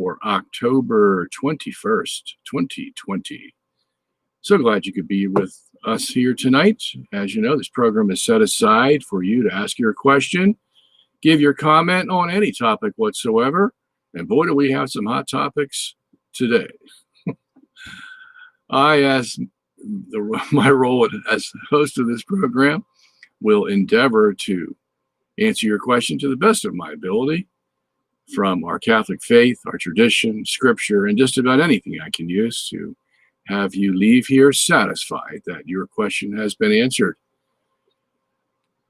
for October 21st, 2020. So glad you could be with us here tonight. As you know, this program is set aside for you to ask your question, give your comment on any topic whatsoever. And boy, do we have some hot topics today. As my role as host of this program, will endeavor to answer your question to the best of my ability from our Catholic faith, our tradition, scripture, and just about anything I can use to have you leave here satisfied that your question has been answered.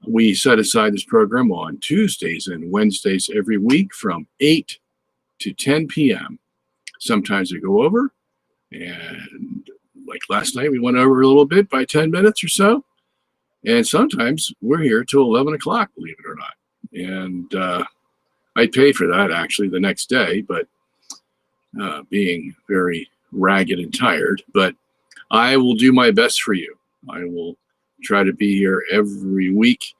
We set aside this program on Tuesdays and Wednesdays every week from 8 to 10 p.m. Sometimes we go over, and like last night, we went over a little bit by 10 minutes or so. And sometimes we're here till 11 o'clock, believe it or not. And I pay for that actually the next day, but being very ragged and tired. But I will do my best for you. I will try to be here every week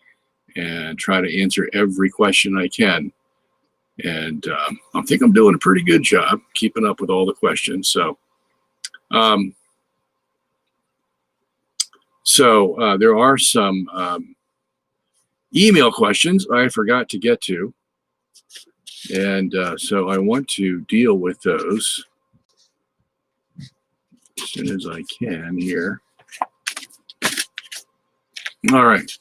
and try to answer every question I can. And I think I'm doing a pretty good job keeping up with all the questions. So there are some email questions I forgot to get to. And so I want to deal with those as soon as I can here. All right.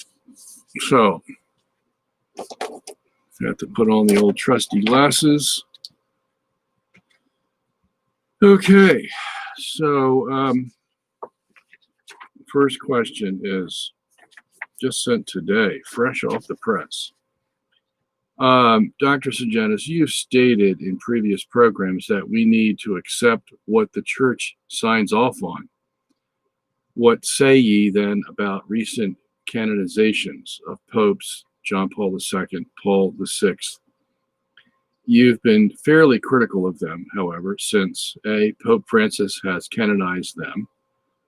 So I have to put on the old trusty glasses. Okay. So first question is just sent today, fresh off the press. Dr. Sungenis, you've stated in previous programs that we need to accept what the church signs off on. What say ye then about recent canonizations of popes John Paul II, Paul VI? You've been fairly critical of them, however, since Pope Francis has canonized them,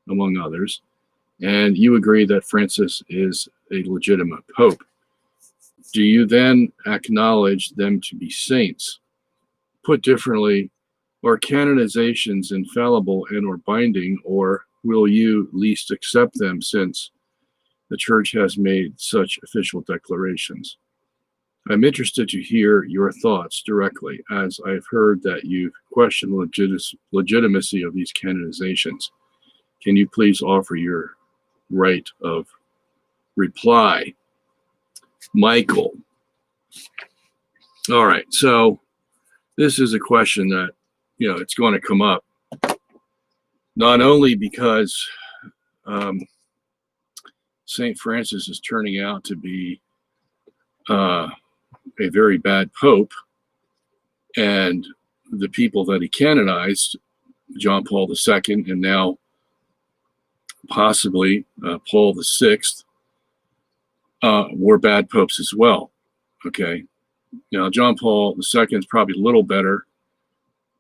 among others, and you agree that Francis is a legitimate pope. Do you then acknowledge them to be saints? Put differently, are canonizations infallible and or binding, or will you least accept them since the church has made such official declarations? I'm interested to hear your thoughts directly, as I've heard that you've questioned legitimacy of these canonizations. Can you please offer your right of reply? Michael. All right, so this is a question that, it's going to come up, not only because St. Francis is turning out to be a very bad pope, and the people that he canonized, John Paul II, and now possibly Paul VI, were bad popes as well. Okay. Now, John Paul II is probably a little better.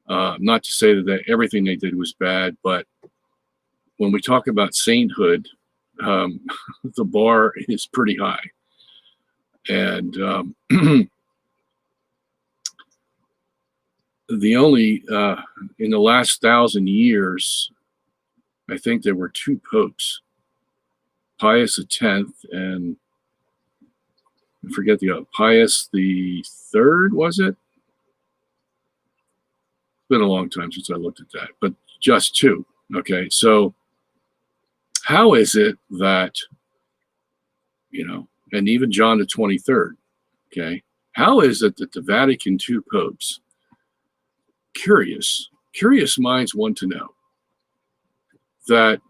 Not to say that everything they did was bad, but when we talk about sainthood, the bar is pretty high. And the only, in the last 1,000 years, I think there were two popes, Pius X and I forget Pius the Third, was it? It's been a long time since I looked at that, but just two. Okay, so how is it that, and even John the 23rd, okay, how is it that the Vatican II popes, curious minds want to know, that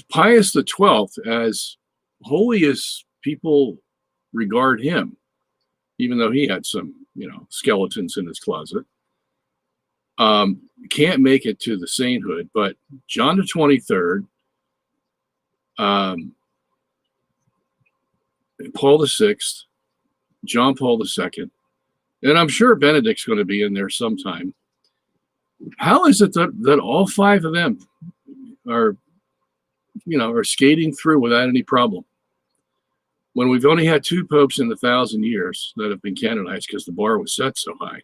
Pius the 12th, as holy as people regard him, even though he had some, skeletons in his closet, can't make it to the sainthood, but John the 23rd, Paul VI, John Paul II, and I'm sure Benedict's going to be in there sometime. How is it that all five of them are skating through without any problem, when we've only had two popes in the 1,000 years that have been canonized because the bar was set so high?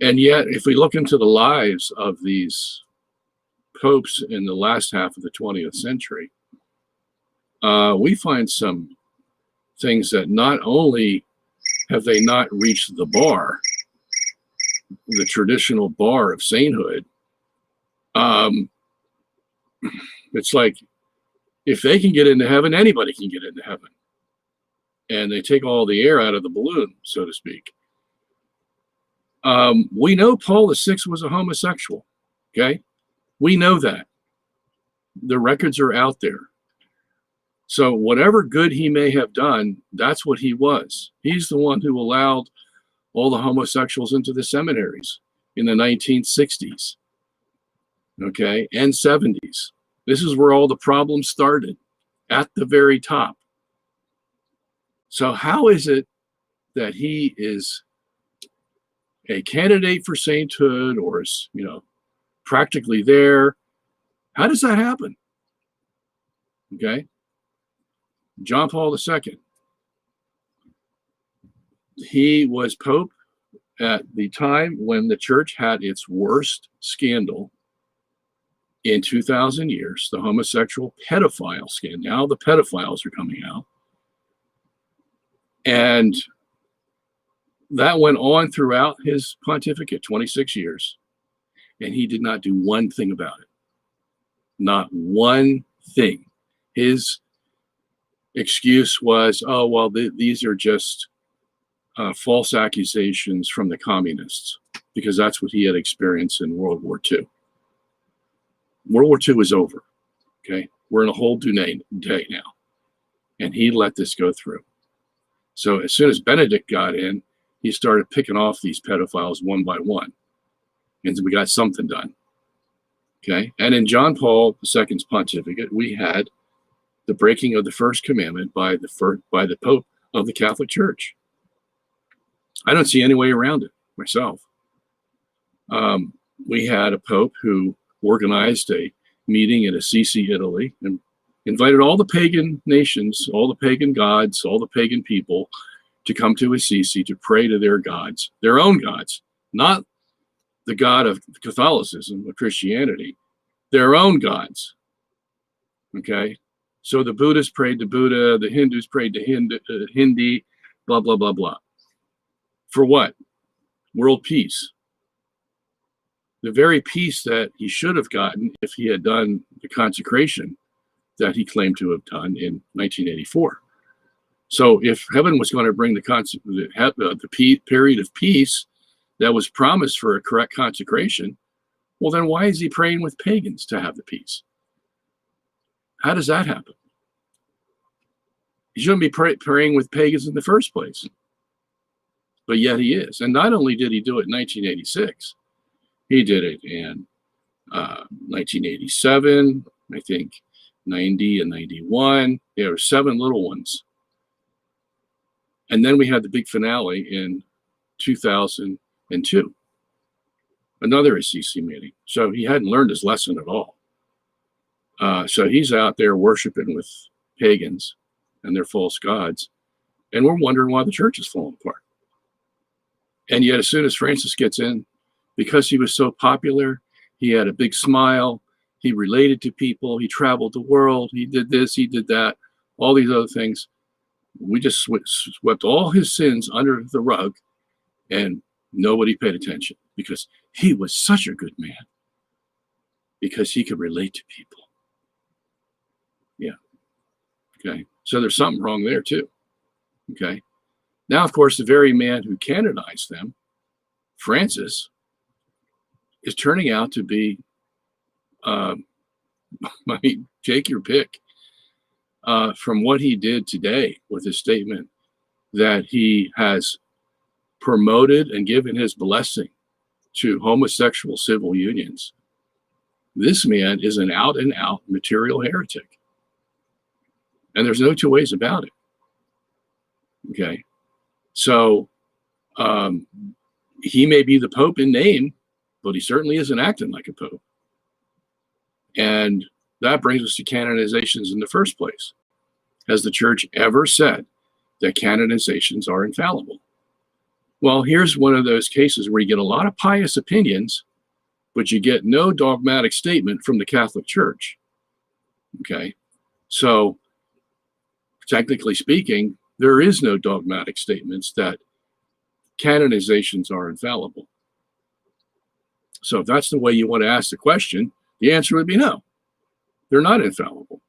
And yet, if we look into the lives of these popes in the last half of the 20th century, we find some things that not only have they not reached the bar, the traditional bar of sainthood, it's like if they can get into heaven, anybody can get into heaven. And they take all the air out of the balloon, so to speak. We know Paul VI was a homosexual, okay? We know that. The records are out there. So whatever good he may have done, that's what he was. He's the one who allowed all the homosexuals into the seminaries in the 1960s, okay, and 70s. This is where all the problems started, at the very top. So how is it that he is a candidate for sainthood, or is, you know, practically there? How does that happen? Okay. John Paul II. He was Pope at the time when the church had its worst scandal in 2,000 years, the homosexual pedophile scandal. Now the pedophiles are coming out. And that went on throughout his pontificate, 26 years. And he did not do one thing about it. Not one thing. His excuse was, oh, well, these are just false accusations from the communists, because that's what he had experienced in World War II. World War II is over, okay? We're in a whole new day now. And he let this go through. So as soon as Benedict got in, he started picking off these pedophiles one by one. And we got something done, okay? And in John Paul II's pontificate, we had the breaking of the first commandment by the Pope of the Catholic Church. I don't see any way around it myself. We had a Pope who organized a meeting in Assisi, Italy, and invited all the pagan nations, all the pagan gods, all the pagan people to come to Assisi to pray to their gods, their own gods, not the God of Catholicism or Christianity, their own gods. Okay? So the Buddhists prayed to Buddha, the Hindus prayed to Hindi, blah, blah, blah, blah. For what? World peace. The very peace that he should have gotten if he had done the consecration that he claimed to have done in 1984. So if heaven was going to bring the period of peace that was promised for a correct consecration, well, then why is he praying with pagans to have the peace? How does that happen? He shouldn't be praying with pagans in the first place. But yet he is. And not only did he do it in 1986, he did it in 1987, I think 90 and 91. There were 7 little ones. And then we had the big finale in 2002, another Assisi meeting. So he hadn't learned his lesson at all. So he's out there worshiping with pagans and their false gods. And we're wondering why the church is falling apart. And yet as soon as Francis gets in, because he was so popular, he had a big smile, he related to people, he traveled the world, he did this, he did that, all these other things. We just swept all his sins under the rug, and nobody paid attention because he was such a good man, because he could relate to people. Yeah. Okay. So there's something wrong there too. Okay. Now, of course, the very man who canonized them, Francis, is turning out to be, I mean, take your pick, from what he did today with his statement that he has promoted and given his blessing to homosexual civil unions. This man is an out and out material heretic. And there's no two ways about it. Okay. So he may be the Pope in name, but he certainly isn't acting like a Pope. And that brings us to canonizations in the first place. Has the church ever said that canonizations are infallible? Well, here's one of those cases where you get a lot of pious opinions, but you get no dogmatic statement from the Catholic Church. Okay, so technically speaking, there is no dogmatic statements that canonizations are infallible. So if that's the way you want to ask the question, the answer would be no, they're not infallible.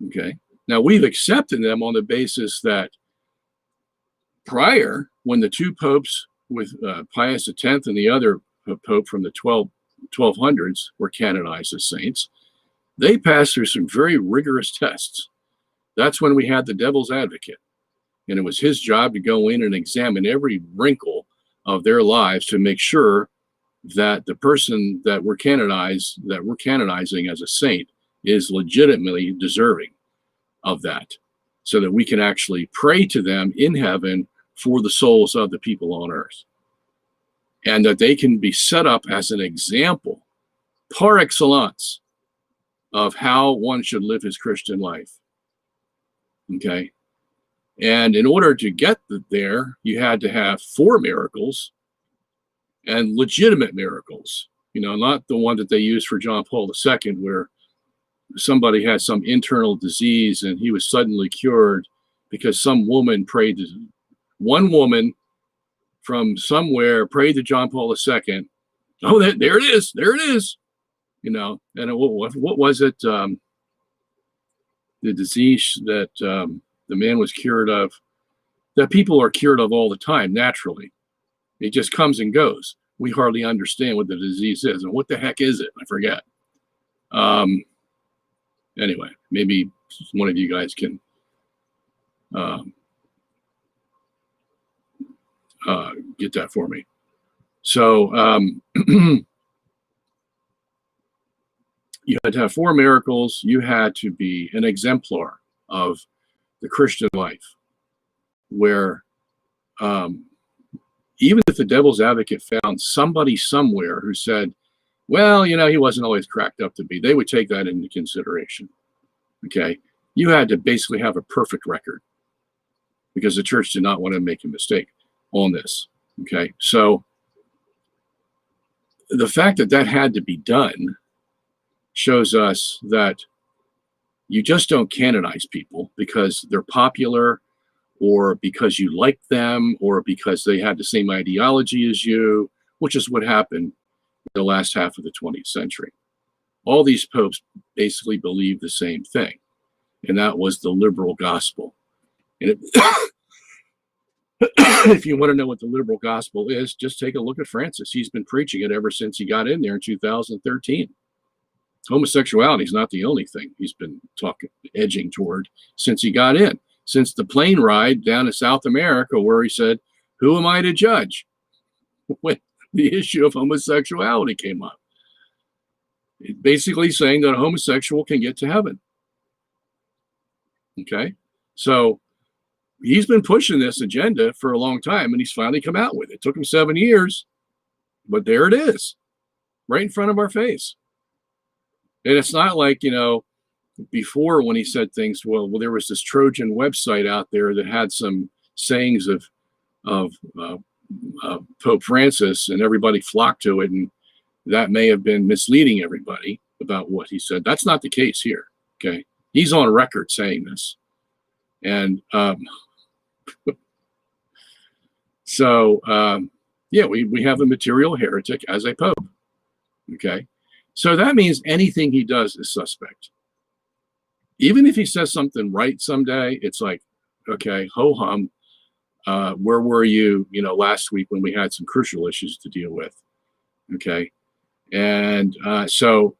Okay, now we've accepted them on the basis that prior, when the two popes with Pius X and the other pope from the 1200s were canonized as saints, they passed through some very rigorous tests. That's when we had the devil's advocate. And it was his job to go in and examine every wrinkle of their lives to make sure that the person that we're canonizing as a saint is legitimately deserving of that, so that we can actually pray to them in heaven for the souls of the people on earth, and that they can be set up as an example par excellence of how one should live his Christian life. Okay, and in order to get there, you had to have 4 miracles, and legitimate miracles, you know, not the one that they used for John Paul II, where somebody had some internal disease and he was suddenly cured because some woman prayed to, one woman from somewhere prayed to John Paul II. Oh, there it is, you know. And what was it? The disease that the man was cured of, that people are cured of all the time naturally. It just comes and goes. We hardly understand what the disease is. And what the heck is it? I forget. Anyway, maybe one of you guys can get that for me. So you had to have 4 miracles. You had to be an exemplar of the Christian life, where even if the devil's advocate found somebody somewhere who said, well, you know, he wasn't always cracked up to be, they would take that into consideration. Okay, you had to basically have a perfect record, because the church did not want to make a mistake on this. Okay, so the fact that that had to be done shows us that you just don't canonize people because they're popular, or because you like them, or because they had the same ideology as you, which is what happened in the last half of the 20th century. All these popes basically believed the same thing, and that was the liberal gospel. And if you want to know what the liberal gospel is, just take a look at Francis. He's been preaching it ever since he got in there in 2013. Homosexuality is not the only thing he's been edging toward since he got in. Since the plane ride down to South America, where he said, who am I to judge? When the issue of homosexuality came up. It's basically saying that a homosexual can get to heaven. Okay? So he's been pushing this agenda for a long time, and he's finally come out with it. It took him 7 years, but there it is, right in front of our face. And it's not like, you know, before when he said things, well, there was this Trojan website out there that had some sayings of Pope Francis, and everybody flocked to it, and that may have been misleading everybody about what he said. That's not the case here. Okay, he's on record saying this, and yeah, we have a material heretic as a pope. Okay, so that means anything he does is suspect. Even if he says something right someday, it's like, okay, ho hum, where were you, you know, last week when we had some crucial issues to deal with? Okay, and so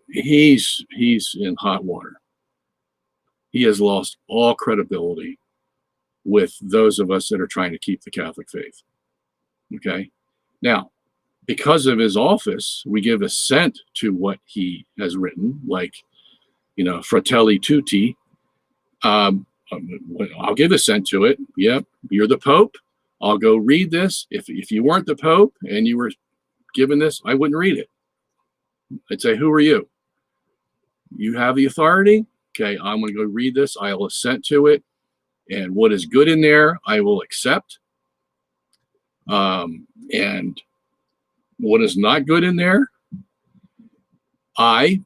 he's in hot water. He has lost all credibility with those of us that are trying to keep the Catholic faith. Okay, now, because of his office, we give assent to what he has written, like, you know, Fratelli Tutti. I'll give assent to it. Yep, you're the Pope. I'll go read this. If you weren't the Pope and you were given this, I wouldn't read it. I'd say, who are you? You have the authority. Okay, I'm going to go read this. I'll assent to it. And what is good in there, I will accept. And what is not good in there,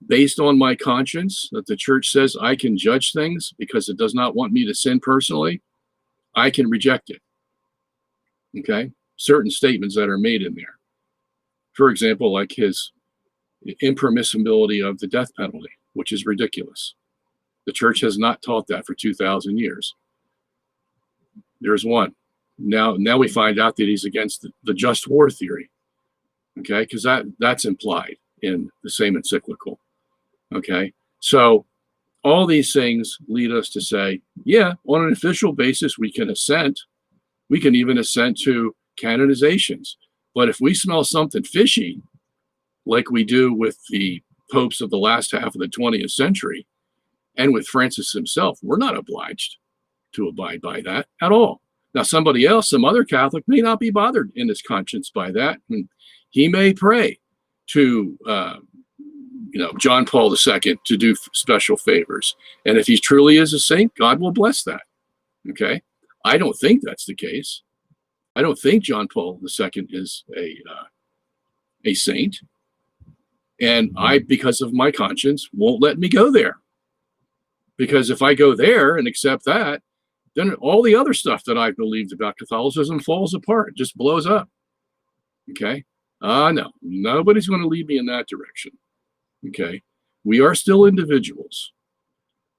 based on my conscience, that the church says I can judge things because it does not want me to sin personally, I can reject it. Okay? Certain statements that are made in there. For example, like his impermissibility of the death penalty, which is ridiculous. The church has not taught that for 2,000 years. There's one. Now we find out that he's against the just war theory. Okay? Because that's implied in the same encyclical. Okay? So all these things lead us to say, yeah, on an official basis, we can assent. We can even assent to canonizations. But if we smell something fishy, like we do with the popes of the last half of the 20th century, and with Francis himself, we're not obliged to abide by that at all. Now, somebody else, some other Catholic, may not be bothered in his conscience by that. And he may pray to, John Paul II to do special favors. And if he truly is a saint, God will bless that. Okay? I don't think that's the case. I don't think John Paul II is a saint. And I, because of my conscience, won't let me go there. Because if I go there and accept that, then all the other stuff that I've believed about Catholicism falls apart. It just blows up. Okay? No, nobody's going to lead me in that direction. Okay? We are still individuals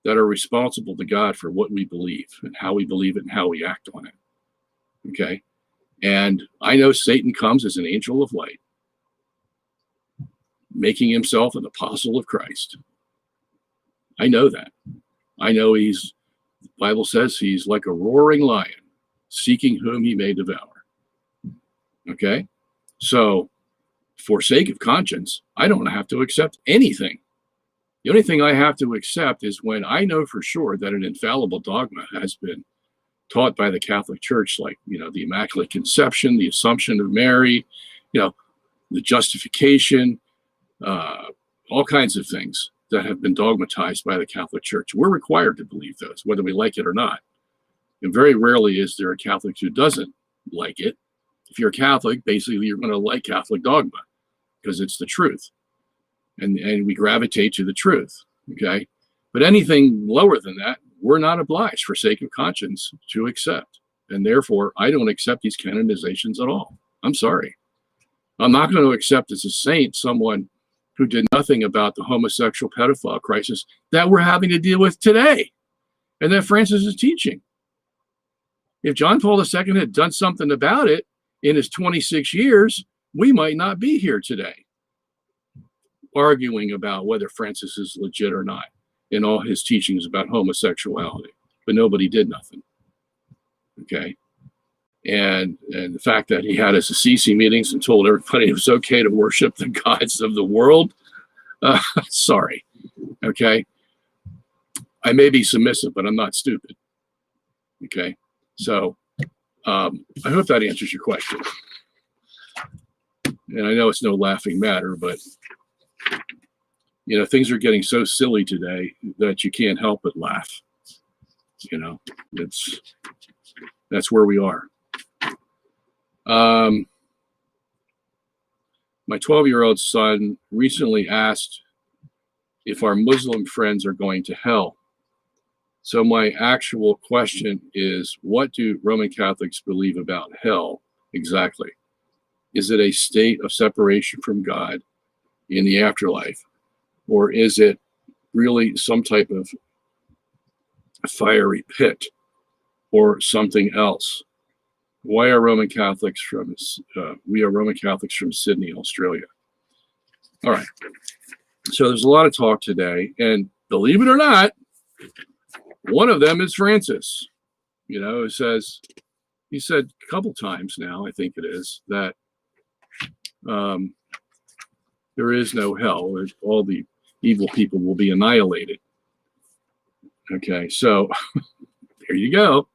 that are responsible to God for what we believe and how we believe it and how we act on it. Okay? And I know Satan comes as an angel of light, making himself an apostle of Christ. I know that. I know the Bible says he's like a roaring lion, seeking whom he may devour. Okay? So, for sake of conscience, I don't have to accept anything. The only thing I have to accept is when I know for sure that an infallible dogma has been taught by the Catholic Church, like, the Immaculate Conception, the Assumption of Mary, the justification, all kinds of things that have been dogmatized by the Catholic Church. We're required to believe those, whether we like it or not. And very rarely is there a Catholic who doesn't like it. If you're a Catholic, basically you're going to like Catholic dogma because it's the truth. And we gravitate to the truth, okay? But anything lower than that, we're not obliged for sake of conscience to accept. And therefore, I don't accept these canonizations at all. I'm sorry. I'm not going to accept as a saint someone who did nothing about the homosexual pedophile crisis that we're having to deal with today and that Francis is teaching. If John Paul II had done something about it in his 26 years, we might not be here today arguing about whether Francis is legit or not in all his teachings about homosexuality. But nobody did nothing. Okay? And the fact that he had his Assisi meetings and told everybody it was okay to worship the gods of the world, sorry, okay? I may be submissive, but I'm not stupid, okay? So I hope that answers your question. And I know it's no laughing matter, but, things are getting so silly today that you can't help but laugh. That's where we are. My 12-year-old son recently asked if our Muslim friends are going to hell. So my actual question is, what do Roman Catholics believe about hell exactly? Is it a state of separation from God in the afterlife? Or is it really some type of fiery pit or something else? Why are Roman Catholics we are Roman Catholics from Sydney, Australia. All right. So there's a lot of talk today, and believe it or not, one of them is Francis. He said a couple times now, I think it is, that there is no hell. All the evil people will be annihilated. Okay, so there you go.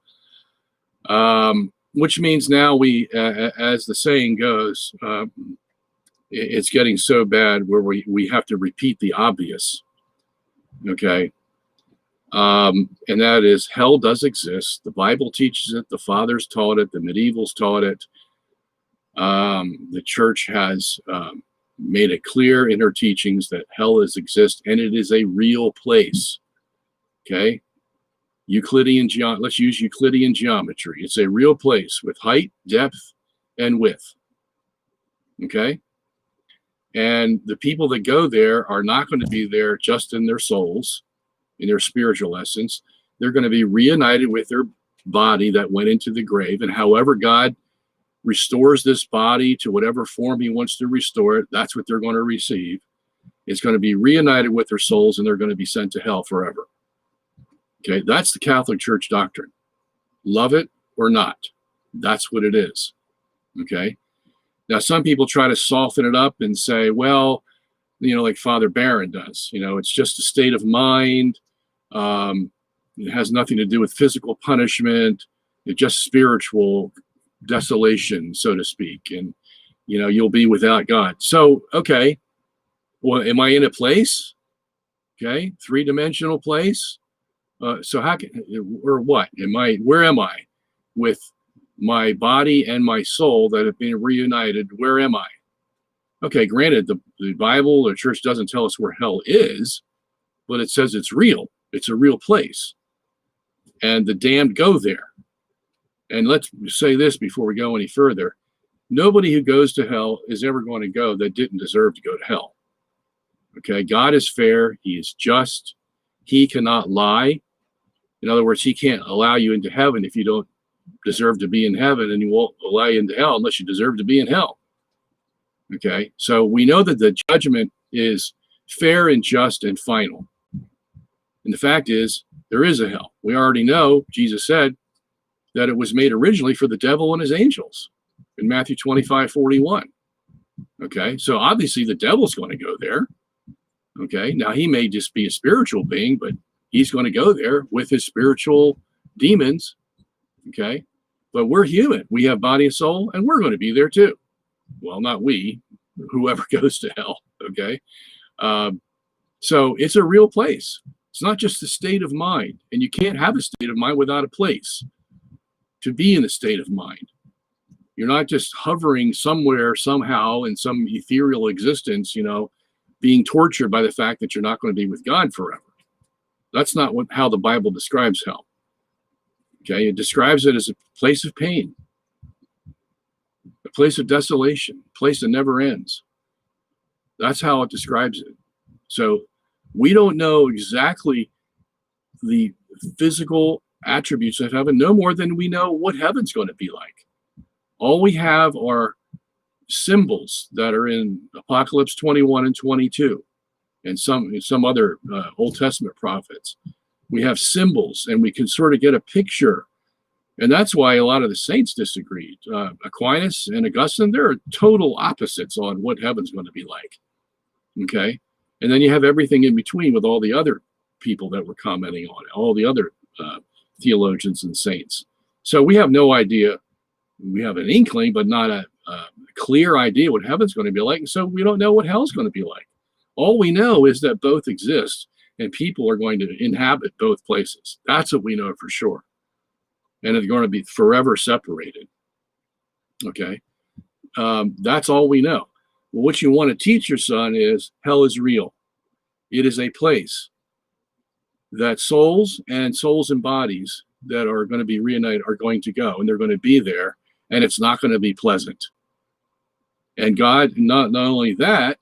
Which means now we, as the saying goes, it's getting so bad where we have to repeat the obvious. Okay. And that is, hell does exist. The Bible teaches it. The fathers taught it. The medievals taught it. The church has made it clear in her teachings that hell exists, and it is a real place. Okay, let's use Euclidean geometry. It's a real place with height, depth, and width. Okay, and the people that go there are not going to be there just in their souls, in their spiritual essence. They're going to be reunited with their body that went into the grave, and however God restores this body to whatever form he wants to restore it, that's what they're going to receive. It's going to be reunited with their souls, and they're going to be sent to hell forever. Okay, that's the Catholic Church doctrine. Love it or not, that's what it is. Okay, now some people try to soften it up and say, well, like Father Barron does, it's just a state of mind. It has nothing to do with physical punishment. It's just spiritual desolation, so to speak, and you'll be without God. So, okay, well, am I in a place? Okay, three-dimensional place. So how can, or what am I? Where am I with my body and my soul that have been reunited? Where am I? Okay, granted, the Bible or church doesn't tell us where hell is, but it says it's real. It's a real place, and the damned go there. And let's say this before we go any further. Nobody who goes to hell is ever going to go that didn't deserve to go to hell. Okay, God is fair. He is just. He cannot lie. In other words, he can't allow you into heaven if you don't deserve to be in heaven, and he won't allow you into hell unless you deserve to be in hell. Okay, so we know that the judgment is fair and just and final. And the fact is, there is a hell. We already know, Jesus said, that it was made originally for the devil and his angels in Matthew 25:41. Okay, so obviously the devil's going to go there. Okay, now he may just be a spiritual being, but he's going to go there with his spiritual demons. Okay, but we're human. We have body and soul, and we're going to be there too. Well, not we, whoever goes to hell. Okay, so it's a real place. It's not just a state of mind, and you can't have a state of mind without a place to be in a state of mind. You're not just hovering somewhere, somehow, in some ethereal existence, being tortured by the fact that you're not going to be with God forever. That's not how the Bible describes hell. Okay, it describes it as a place of pain, a place of desolation, a place that never ends. That's how it describes it. So we don't know exactly the physical attributes of heaven, no more than we know what heaven's going to be like. All we have are symbols that are in Apocalypse 21 and 22 and some other Old Testament prophets. We have symbols, and we can sort of get a picture. And that's why a lot of the saints disagreed. Aquinas and Augustine, they're total opposites on what heaven's going to be like. Okay? And then you have everything in between with all the other people that were commenting on it, all the other theologians and saints. So we have no idea. We have an inkling, but not a clear idea what heaven's going to be like. And so we don't know what hell's going to be like. All we know is that both exist, and people are going to inhabit both places. That's what we know for sure. And they're going to be forever separated. Okay? That's all we know. Well, what you want to teach your son is hell is real. It is a place that souls and bodies that are going to be reunited are going to go, and they're going to be there, and it's not going to be pleasant. And God, not only that,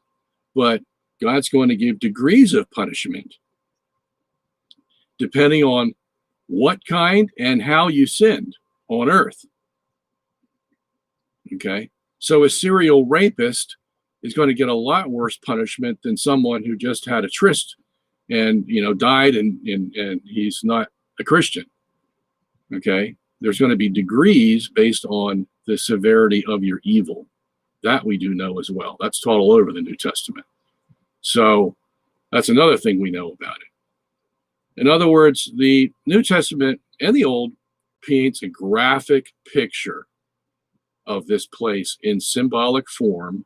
but God's going to give degrees of punishment depending on what kind and how you sinned on earth. Okay? So a serial rapist is going to get a lot worse punishment than someone who just had a tryst and died and he's not a Christian. Okay, there's going to be degrees based on the severity of your evil. That we do know as well. That's taught all over the New Testament. So that's another thing we know about it. In other words, the New Testament and the Old paints a graphic picture of this place in symbolic form.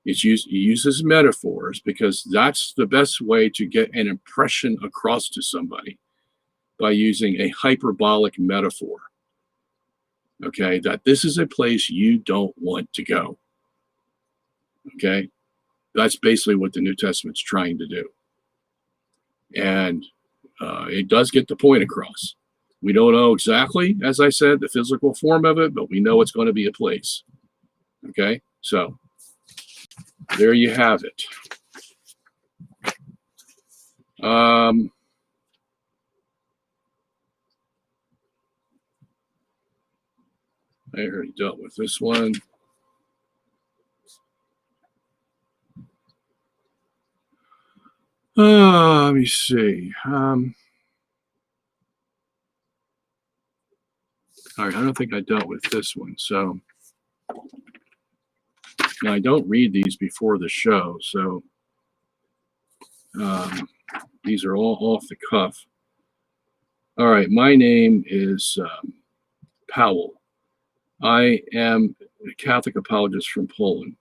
It uses metaphors because that's the best way to get an impression across to somebody, by using a hyperbolic metaphor. okay, that this is a place you don't want to go. Okay, that's basically what the New Testament's trying to do. And it does get the point across. We don't know exactly, as I said, the physical form of it, but we know it's going to be a place. Okay, so there you have it. I already dealt with this one. Let me see. All right, I don't think I dealt with this one. So now I don't read these before the show, so these are all off the cuff. All right, my name is Powell. I am a Catholic apologist from Poland.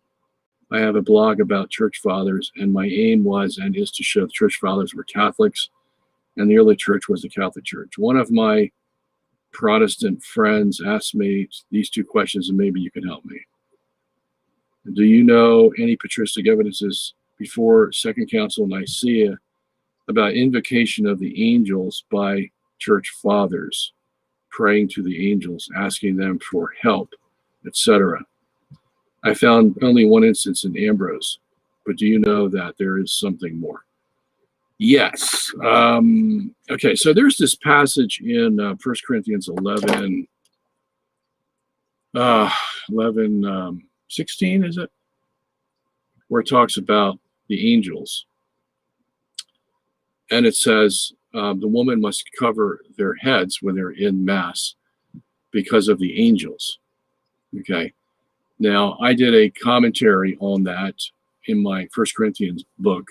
I have a blog about church fathers, and my aim was and is to show the church fathers were Catholics, and the early church was the Catholic Church. One of my Protestant friends asked me these two questions, and maybe you can help me. Do you know any patristic evidences before Second Council of Nicaea about invocation of the angels by church fathers, praying to the angels, asking them for help, etc.? I found only one instance in Ambrose, but do you know that there is something more? Yes. Okay, so there's this passage in 1 Corinthians 11, 16, is it? Where it talks about the angels. And it says the woman must cover their heads when they're in Mass because of the angels. Okay. Now, I did a commentary on that in my 1 Corinthians book,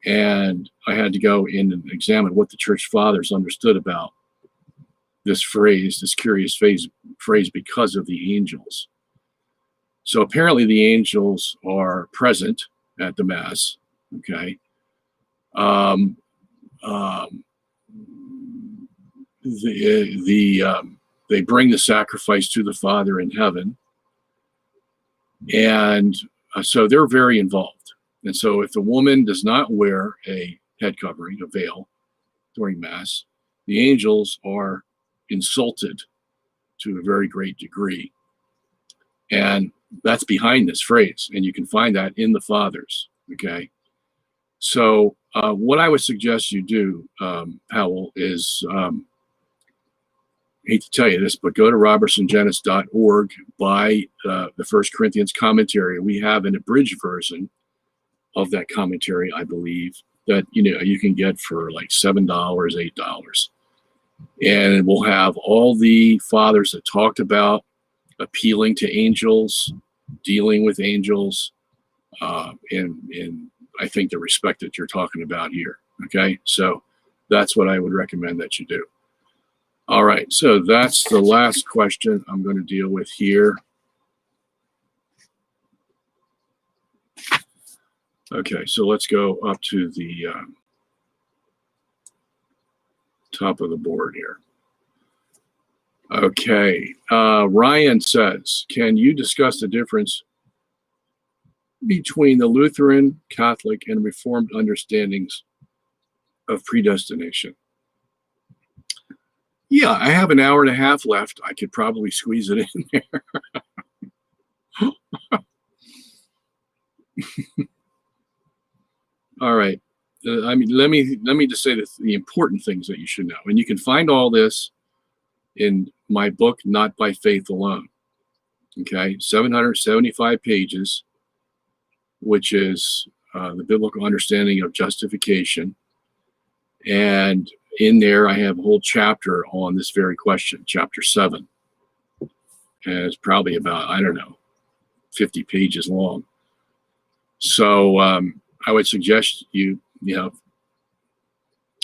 and I had to go in and examine what the church fathers understood about this phrase, this curious phrase, because of the angels. So apparently the angels are present at the Mass, okay? They bring the sacrifice to the Father in heaven, and so they're very involved. And so if the woman does not wear a head covering, a veil, during Mass, the angels are insulted to a very great degree. And that's behind this phrase, and you can find that in the Fathers, okay? So what I would suggest you do, Powell, is, I hate to tell you this, but go to robertsongenis.org, buy the 1 Corinthians commentary. We have an abridged version of that commentary, I believe, that you can get for like $7, $8. And it will have all the fathers that talked about appealing to angels, dealing with angels, and I think the respect that you're talking about here. Okay, so that's what I would recommend that you do. All right, so that's the last question I'm going to deal with here. Okay, so let's go up to the top of the board here. Okay, Ryan says, can you discuss the difference between the Lutheran, Catholic, and Reformed understandings of predestination? Yeah, I have an hour and a half left. I could probably squeeze it in there. All right. Let me just say the important things that you should know. And you can find all this in my book, Not by Faith Alone. Okay, 775 pages, which is the biblical understanding of justification. And in there, I have a whole chapter on this very question, chapter 7. And it's probably about, 50 pages long. So I would suggest if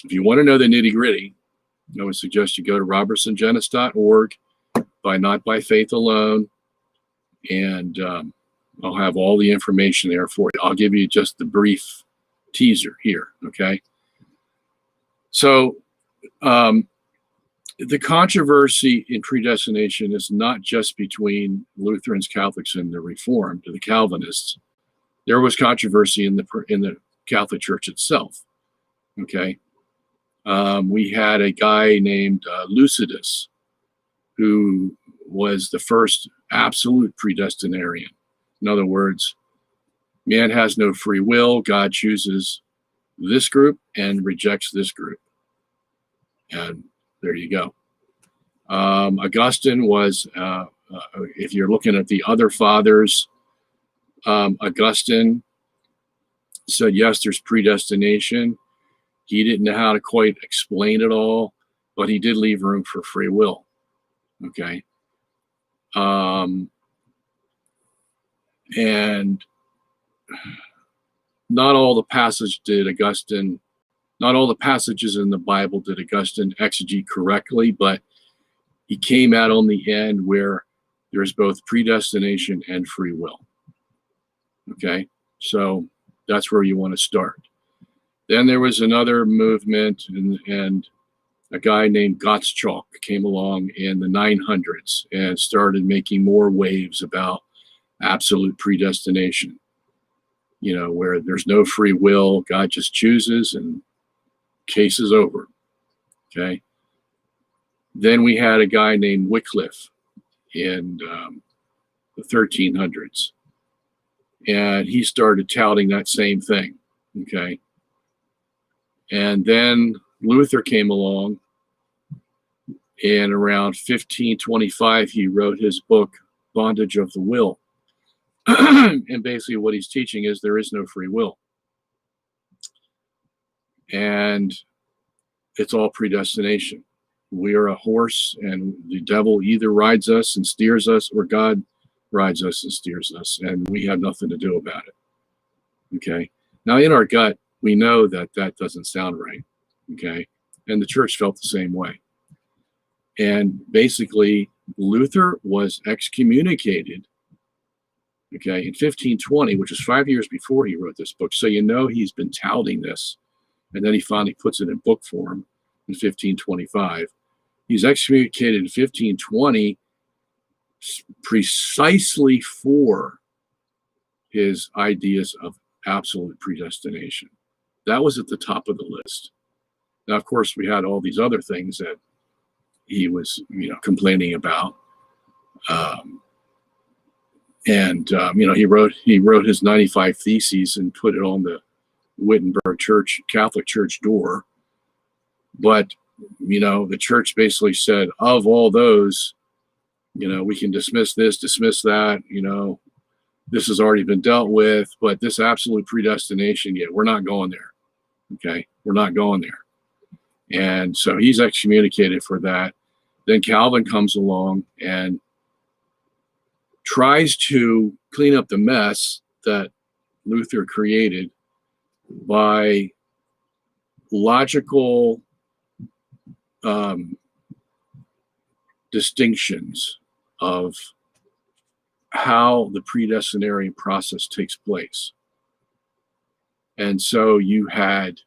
you want to know the nitty gritty, I would suggest you go to robertsongenis.org, buy Not by Faith Alone, and I'll have all the information there for you. I'll give you just the brief teaser here, okay? So The controversy in predestination is not just between Lutherans, Catholics, and the Reformed, the Calvinists. There was controversy in the Catholic Church itself. Okay, we had a guy named Lucidus, who was the first absolute predestinarian. In other words, man has no free will. God chooses this group and rejects this group. And there you go. Augustine was, if you're looking at the other fathers, Augustine said, yes, there's predestination. He didn't know how to quite explain it all, but he did leave room for free will. Okay. And not all the passages in the Bible did Augustine exegete correctly, but he came out on the end where there's both predestination and free will. Okay, so that's where you want to start. Then there was another movement, and a guy named Gottschalk came along in the 900s and started making more waves about absolute predestination. You know, where there's no free will, God just chooses and case is over. Okay. Then we had a guy named Wycliffe in the 1300s, and he started touting that same thing. Okay. And then Luther came along, and around 1525, he wrote his book, Bondage of the Will. And basically what he's teaching is there is no free will. And it's all predestination. We are a horse, and the devil either rides us and steers us, or God rides us and steers us, and we have nothing to do about it. Okay. Now, in our gut, we know that that doesn't sound right. Okay. And the church felt the same way. And basically, Luther was excommunicated, okay, in 1520, which is 5 years before he wrote this book. So you know he's been touting this, and then he finally puts it in book form in 1525. He's excommunicated in 1520 precisely for his ideas of absolute predestination. That was at the top of the list. Now, of course, we had all these other things that he was, complaining about. He wrote his 95 Theses and put it on the Wittenberg Church, Catholic Church door. But, the church basically said, of all those, we can dismiss this, dismiss that, this has already been dealt with, but this absolute predestination, we're not going there. Okay, we're not going there. And so he's excommunicated for that. Then Calvin comes along and tries to clean up the mess that Luther created by logical distinctions of how the predestinary process takes place. And so you had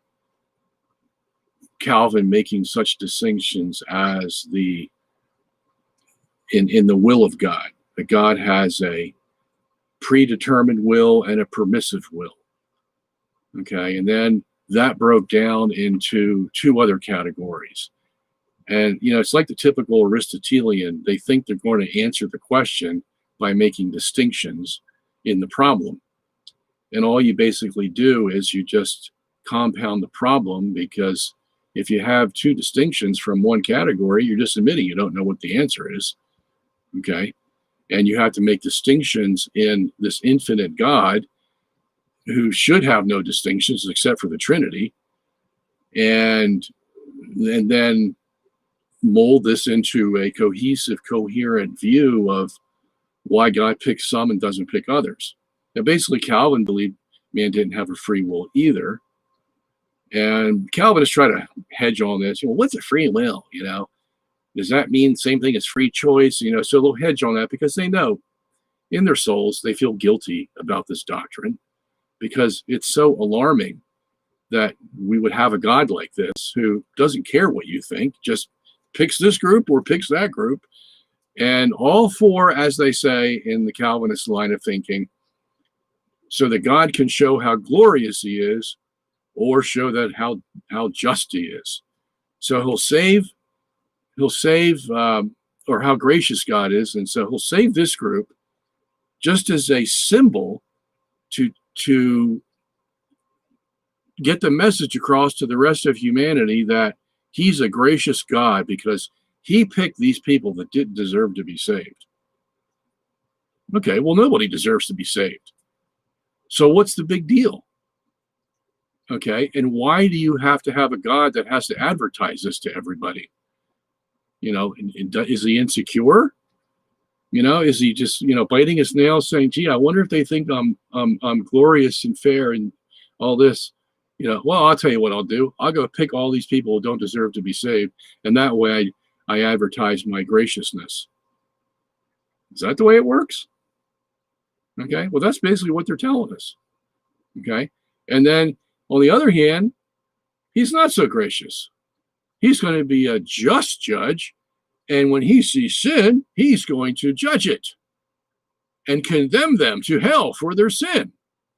Calvin making such distinctions as in the will of God, that God has a predetermined will and a permissive will. Okay, and then that broke down into two other categories. And, it's like the typical Aristotelian. They think they're going to answer the question by making distinctions in the problem. And all you basically do is you just compound the problem, because if you have two distinctions from one category, you're just admitting you don't know what the answer is. Okay. And you have to make distinctions in this infinite God who should have no distinctions except for the Trinity. And then mold this into a cohesive, coherent view of why God picks some and doesn't pick others. Now, basically, Calvin believed man didn't have a free will either. And Calvinists try to hedge on this. What's a free will? Does that mean same thing as free choice? So they'll hedge on that because they know in their souls they feel guilty about this doctrine, because it's so alarming that we would have a God like this who doesn't care what you think, just picks this group or picks that group. And all for, as they say in the Calvinist line of thinking, so that God can show how glorious he is, or show that how just he is. So he'll save, or how gracious God is. And so he'll save this group just as a symbol to get the message across to the rest of humanity that he's a gracious God because he picked these people that didn't deserve to be saved. Okay, well, nobody deserves to be saved. So what's the big deal? Okay, and why do you have to have a God that has to advertise this to everybody? You know, is he insecure? You know, is he just, you know, biting his nails saying, gee, I wonder if they think I'm glorious and fair and all this? You know, well, I'll tell you what I'll do. I'll go pick all these people who don't deserve to be saved. And that way I advertise my graciousness. Is that the way it works? Okay, well, that's basically what they're telling us. Okay, and then on the other hand, he's not so gracious. He's going to be a just judge. And when he sees sin, he's going to judge it and condemn them to hell for their sin.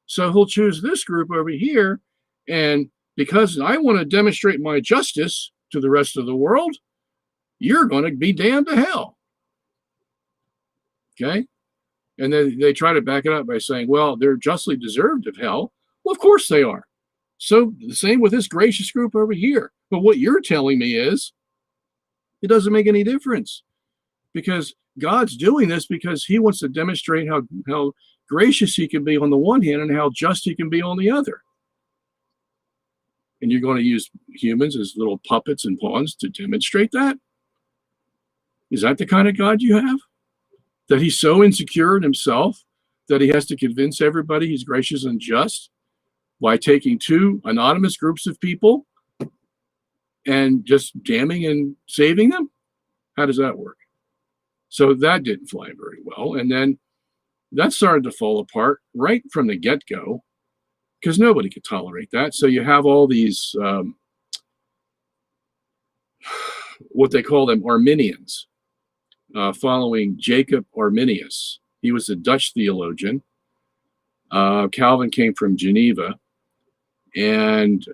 So he'll choose this group over here. And because I want to demonstrate my justice to the rest of the world, you're going to be damned to hell. Okay? And then they try to back it up by saying, well, they're justly deserved of hell. Well, of course they are. So the same with this gracious group over here. But what you're telling me is, it doesn't make any difference, because God's doing this because he wants to demonstrate how gracious he can be on the one hand and how just he can be on the other. And you're going to use humans as little puppets and pawns to demonstrate that? Is that the kind of God you have? That he's so insecure in himself that he has to convince everybody he's gracious and just by taking two anonymous groups of people and just damning and saving them? How does that work? So that didn't fly very well. And then that started to fall apart right from the get-go because nobody could tolerate that. So you have all these, what they call them, Arminians, following Jacob Arminius. He was a Dutch theologian. Calvin came from Geneva. And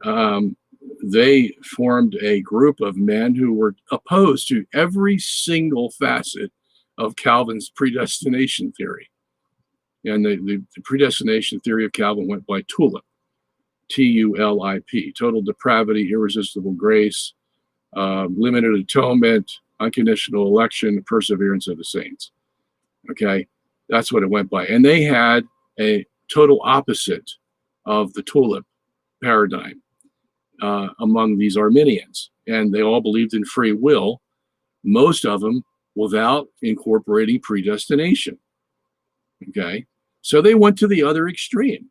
they formed a group of men who were opposed to every single facet of Calvin's predestination theory. And the predestination theory of Calvin went by TULIP, T-U-L-I-P, total depravity, irresistible grace, limited atonement, unconditional election, perseverance of the saints. Okay, that's what it went by. And they had a total opposite of the TULIP paradigm among these Arminians. And they all believed in free will, most of them without incorporating predestination. Okay, so they went to the other extreme.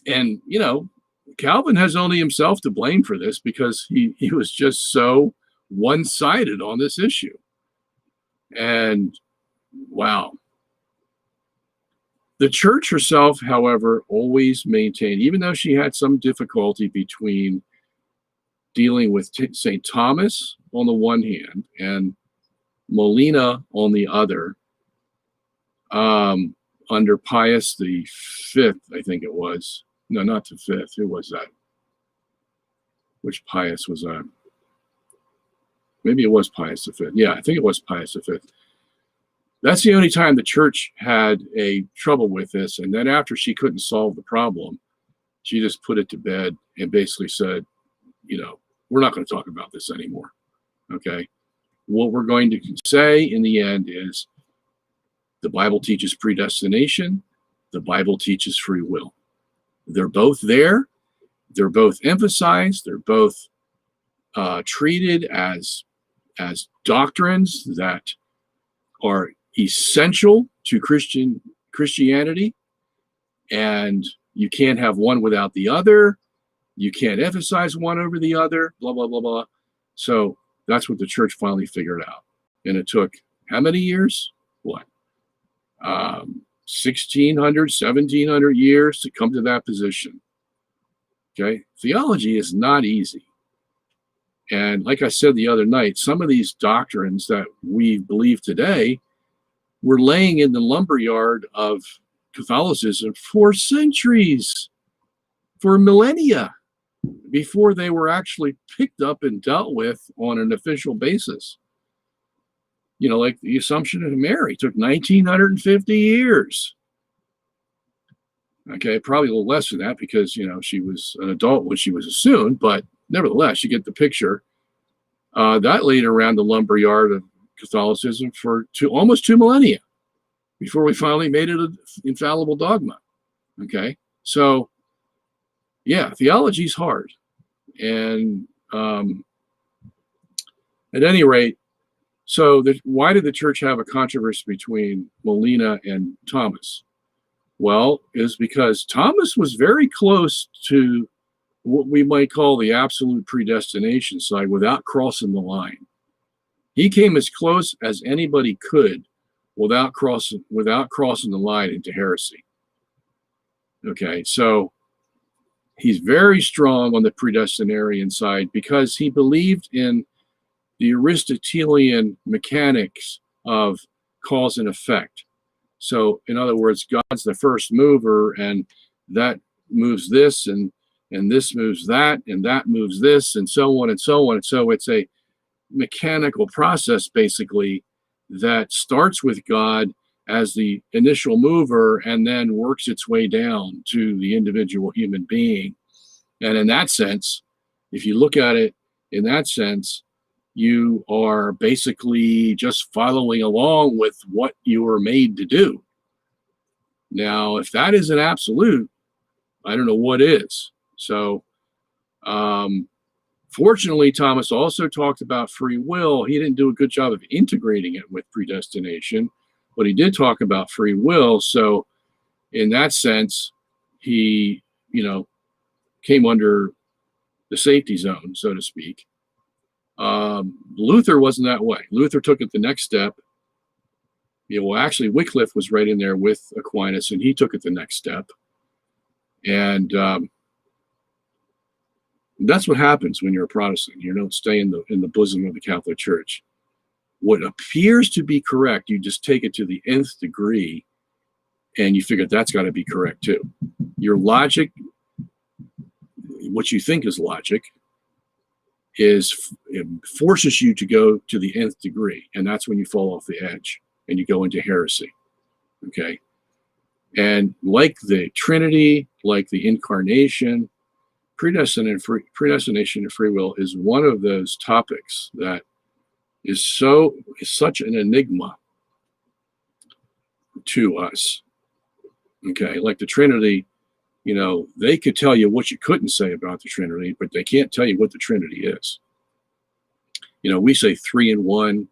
And, you know, Calvin has only himself to blame for this because he was just so one-sided on this issue. And wow. The church herself, however, always maintained, even though she had some difficulty between dealing with St. Thomas on the one hand and Molina on the other, under Pius the Fifth, I think it was. No, not the Fifth. Who was that? Which Pius was that? Maybe it was Pius the Fifth. Yeah, I think it was Pius the Fifth. That's the only time the church had a trouble with this. And then after she couldn't solve the problem, she just put it to bed and basically said, you know, we're not going to talk about this anymore. Okay. What we're going to say in the end is the Bible teaches predestination. The Bible teaches free will. They're both there. They're both emphasized. They're both treated as doctrines that are essential to Christianity, and you can't have one without the other. You can't emphasize one over the other, blah, blah, blah, blah. So that's what the church finally figured out. And it took how many years? What? 1600, 1700 years to come to that position. Okay? Theology is not easy. And like I said the other night, some of these doctrines that we believe today were laying in the lumberyard of Catholicism for centuries, for millennia, before they were actually picked up and dealt with on an official basis. You know, like the Assumption of Mary took 1950 years. Okay, probably a little less than that because, you know, she was an adult when she was assumed, but nevertheless, you get the picture. That laid around the lumberyard of Catholicism for almost 2 millennia before we finally made it an infallible dogma. Okay, so yeah, theology's hard. And at any rate, so why did the church have a controversy between Molina and Thomas? Well, is because Thomas was very close to what we might call the absolute predestination side without crossing the line. He came as close as anybody could without crossing the line into heresy. Okay, so he's very strong on the predestinarian side because he believed in the Aristotelian mechanics of cause and effect. So, in other words, God's the first mover, and that moves this, and this moves that, and that moves this, and so on and so on. And so it's a mechanical process, basically, that starts with God as the initial mover and then works its way down to the individual human being. And in that sense, if you look at it in that sense, you are basically just following along with what you were made to do. Now, if that is an absolute, I don't know what is. So, fortunately, Thomas also talked about free will. He didn't do a good job of integrating it with predestination, but he did talk about free will. So, in that sense, he, you know, came under the safety zone, so to speak. Luther wasn't that way. Luther took it the next step. You know, well, actually, Wycliffe was right in there with Aquinas, and he took it the next step. And that's what happens when you're a Protestant. You don't stay in the bosom of the Catholic Church. What appears to be correct, you just take it to the nth degree, and you figure that's got to be correct too. Your logic, what you think is logic, it forces you to go to the nth degree, and that's when you fall off the edge and you go into heresy. Okay, and like the Trinity, like the Incarnation, predestination and free will is one of those topics that is such an enigma to us. Okay, like the Trinity, you know, they could tell you what you couldn't say about the Trinity, but they can't tell you what the Trinity is. You know, we say 3 in 1,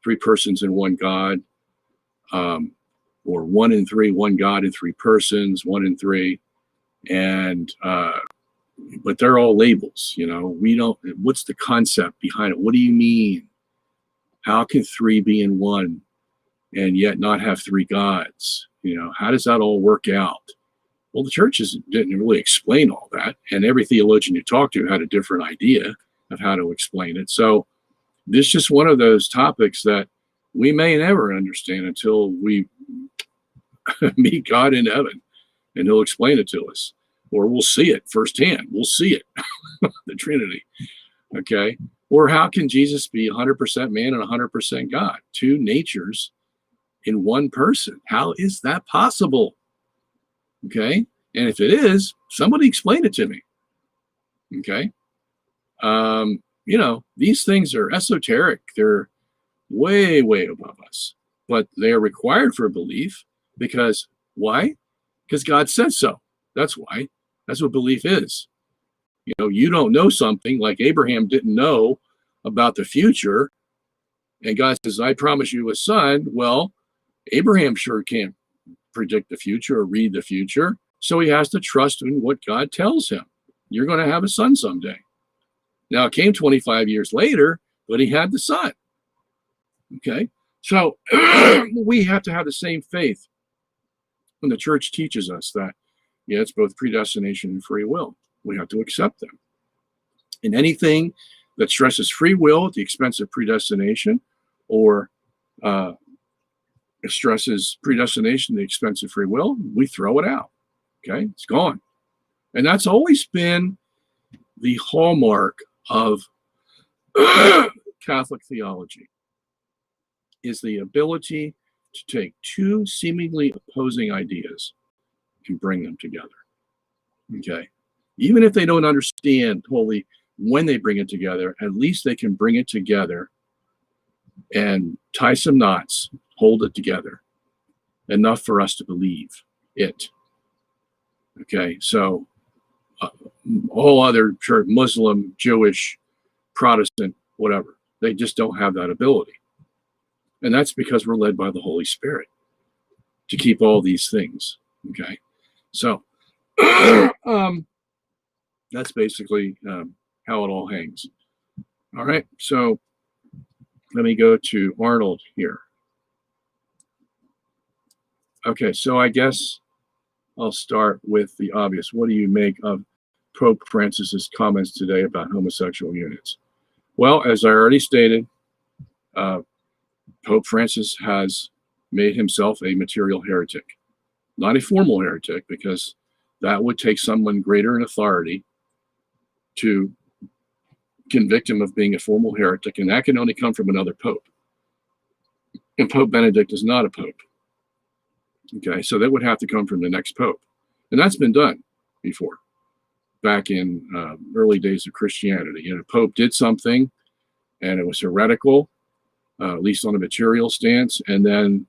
3 persons in one God, or 1 in 3, 1 God in 3 persons, 1 in 3, and but they're all labels. You know, we don't. What's the concept behind it? What do you mean? How can 3 be in 1 and yet not have 3 gods? You know, how does that all work out? Well, the churches didn't really explain all that, and every theologian you talk to had a different idea of how to explain it. So this is just one of those topics that we may never understand until we meet God in heaven, and he'll explain it to us, or we'll see it firsthand. We'll see it, the Trinity, okay? Or how can Jesus be 100% man and 100% God? 2 natures in one person. How is that possible? Okay, and if it is, somebody explain it to me. Okay, you know, these things are esoteric. They're way, way above us, but they are required for belief because why? Because God said so. That's why. That's what belief is. You know, you don't know something like Abraham didn't know about the future, and God says, "I promise you a son." Well, Abraham sure can't predict the future or read the future. So he has to trust in what God tells him. You're going to have a son someday. Now, it came 25 years later, but he had the son. Okay. So we have to have the same faith when the church teaches us that, yeah, it's both predestination and free will. We have to accept them. And anything that stresses free will at the expense of predestination, or stresses predestination at the expense of free will, we throw it out. Okay, it's gone. And that's always been the hallmark of Catholic theology, is the ability to take two seemingly opposing ideas and bring them together. Okay, even if they don't understand totally when they bring it together, at least they can bring it together and tie some knots, hold it together, enough for us to believe it. Okay, so all other church, Muslim, Jewish, Protestant, whatever, they just don't have that ability. And that's because we're led by the Holy Spirit to keep all these things. Okay, so that's basically how it all hangs. All right, so let me go to Arnold here. Okay, so I guess I'll start with the obvious. What do you make of Pope Francis's comments today about homosexual unions? Well, as I already stated, Pope Francis has made himself a material heretic. Not a formal heretic, because that would take someone greater in authority to convict him of being a formal heretic, and that can only come from another pope. And Pope Benedict is not a pope. Okay, so that would have to come from the next pope. And that's been done before, back in early days of Christianity. You know, Pope did something and it was heretical, at least on a material stance, and then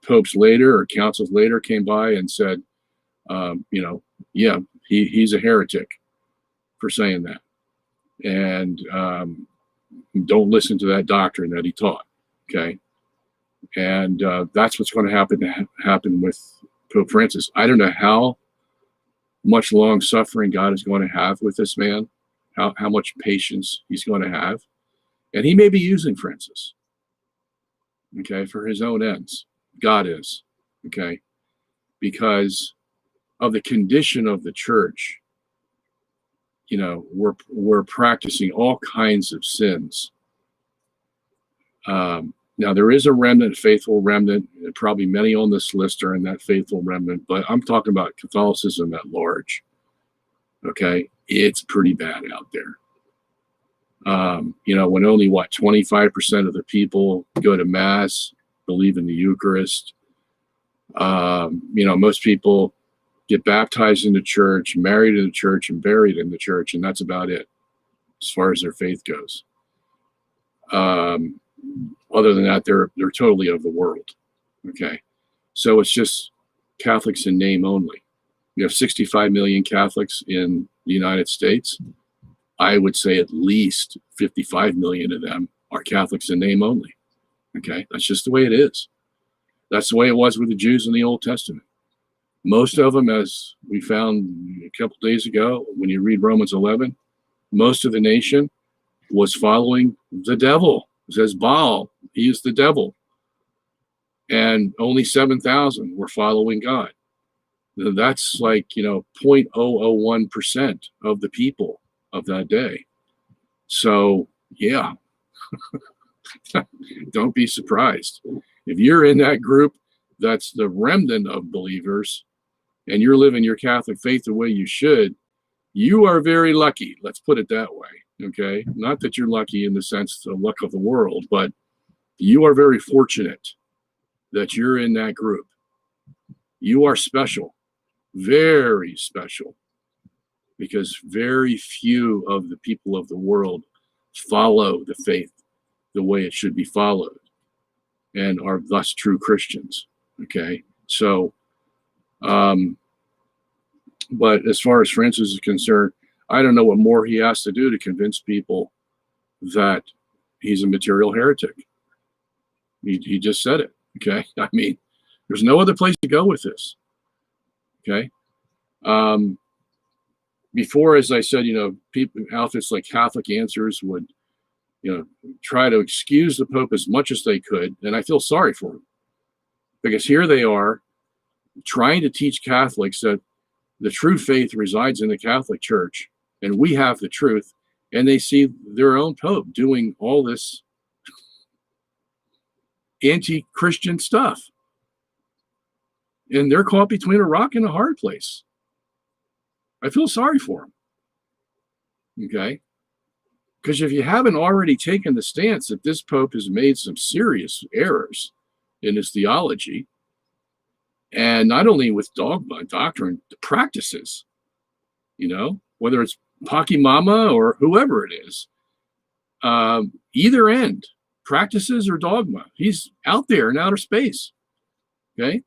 popes later or councils later came by and said, you know, yeah, he's a heretic for saying that. And don't listen to that doctrine that he taught. Okay, and that's what's going to happen with Pope Francis. I don't know how much long suffering God is going to have with this man, how much patience he's going to have, and he may be using Francis, okay, for his own ends. God is, okay, because of the condition of the church. You know, we're practicing all kinds of sins. Now, there is a remnant, faithful remnant, and probably many on this list are in that faithful remnant, but I'm talking about Catholicism at large. Okay, it's pretty bad out there. You know, when only, 25% of the people go to Mass, believe in the Eucharist. You know, most people get baptized in the church, married in the church, and buried in the church, and that's about it as far as their faith goes. Other than that, they're totally of the world. Okay, so it's just Catholics in name only. We have 65 million Catholics in the United States. I would say at least 55 million of them are Catholics in name only. Okay, that's just the way it is. That's the way it was with the Jews in the Old Testament. Most of them, as we found a couple days ago, when you read Romans 11, most of the nation was following the devil. It says Baal, he is the devil. And only 7,000 were following God. That's like, 0.001% of the people of that day. So, yeah, don't be surprised. If you're in that group, that's the remnant of believers, and you're living your Catholic faith the way you should, you are very lucky. Let's put it that way. Okay, not that you're lucky in the sense of luck of the world, but you are very fortunate that you're in that group. You are special, very special, because very few of the people of the world follow the faith the way it should be followed and are thus true Christians. Okay, so, but as far as Francis is concerned, I don't know what more he has to do to convince people that he's a material heretic. He just said it. Okay, I mean, there's no other place to go with this. Okay, before, as I said, people, outfits like Catholic Answers would, try to excuse the Pope as much as they could, and I feel sorry for them, because here they are trying to teach Catholics that the true faith resides in the Catholic Church, and we have the truth, and they see their own Pope doing all this anti-Christian stuff. And they're caught between a rock and a hard place. I feel sorry for them. Okay? Because if you haven't already taken the stance that this Pope has made some serious errors in his theology, and not only with dogma, doctrine, the practices, whether it's Paki Mama or whoever it is, either end, practices or dogma, he's out there in outer space. Okay?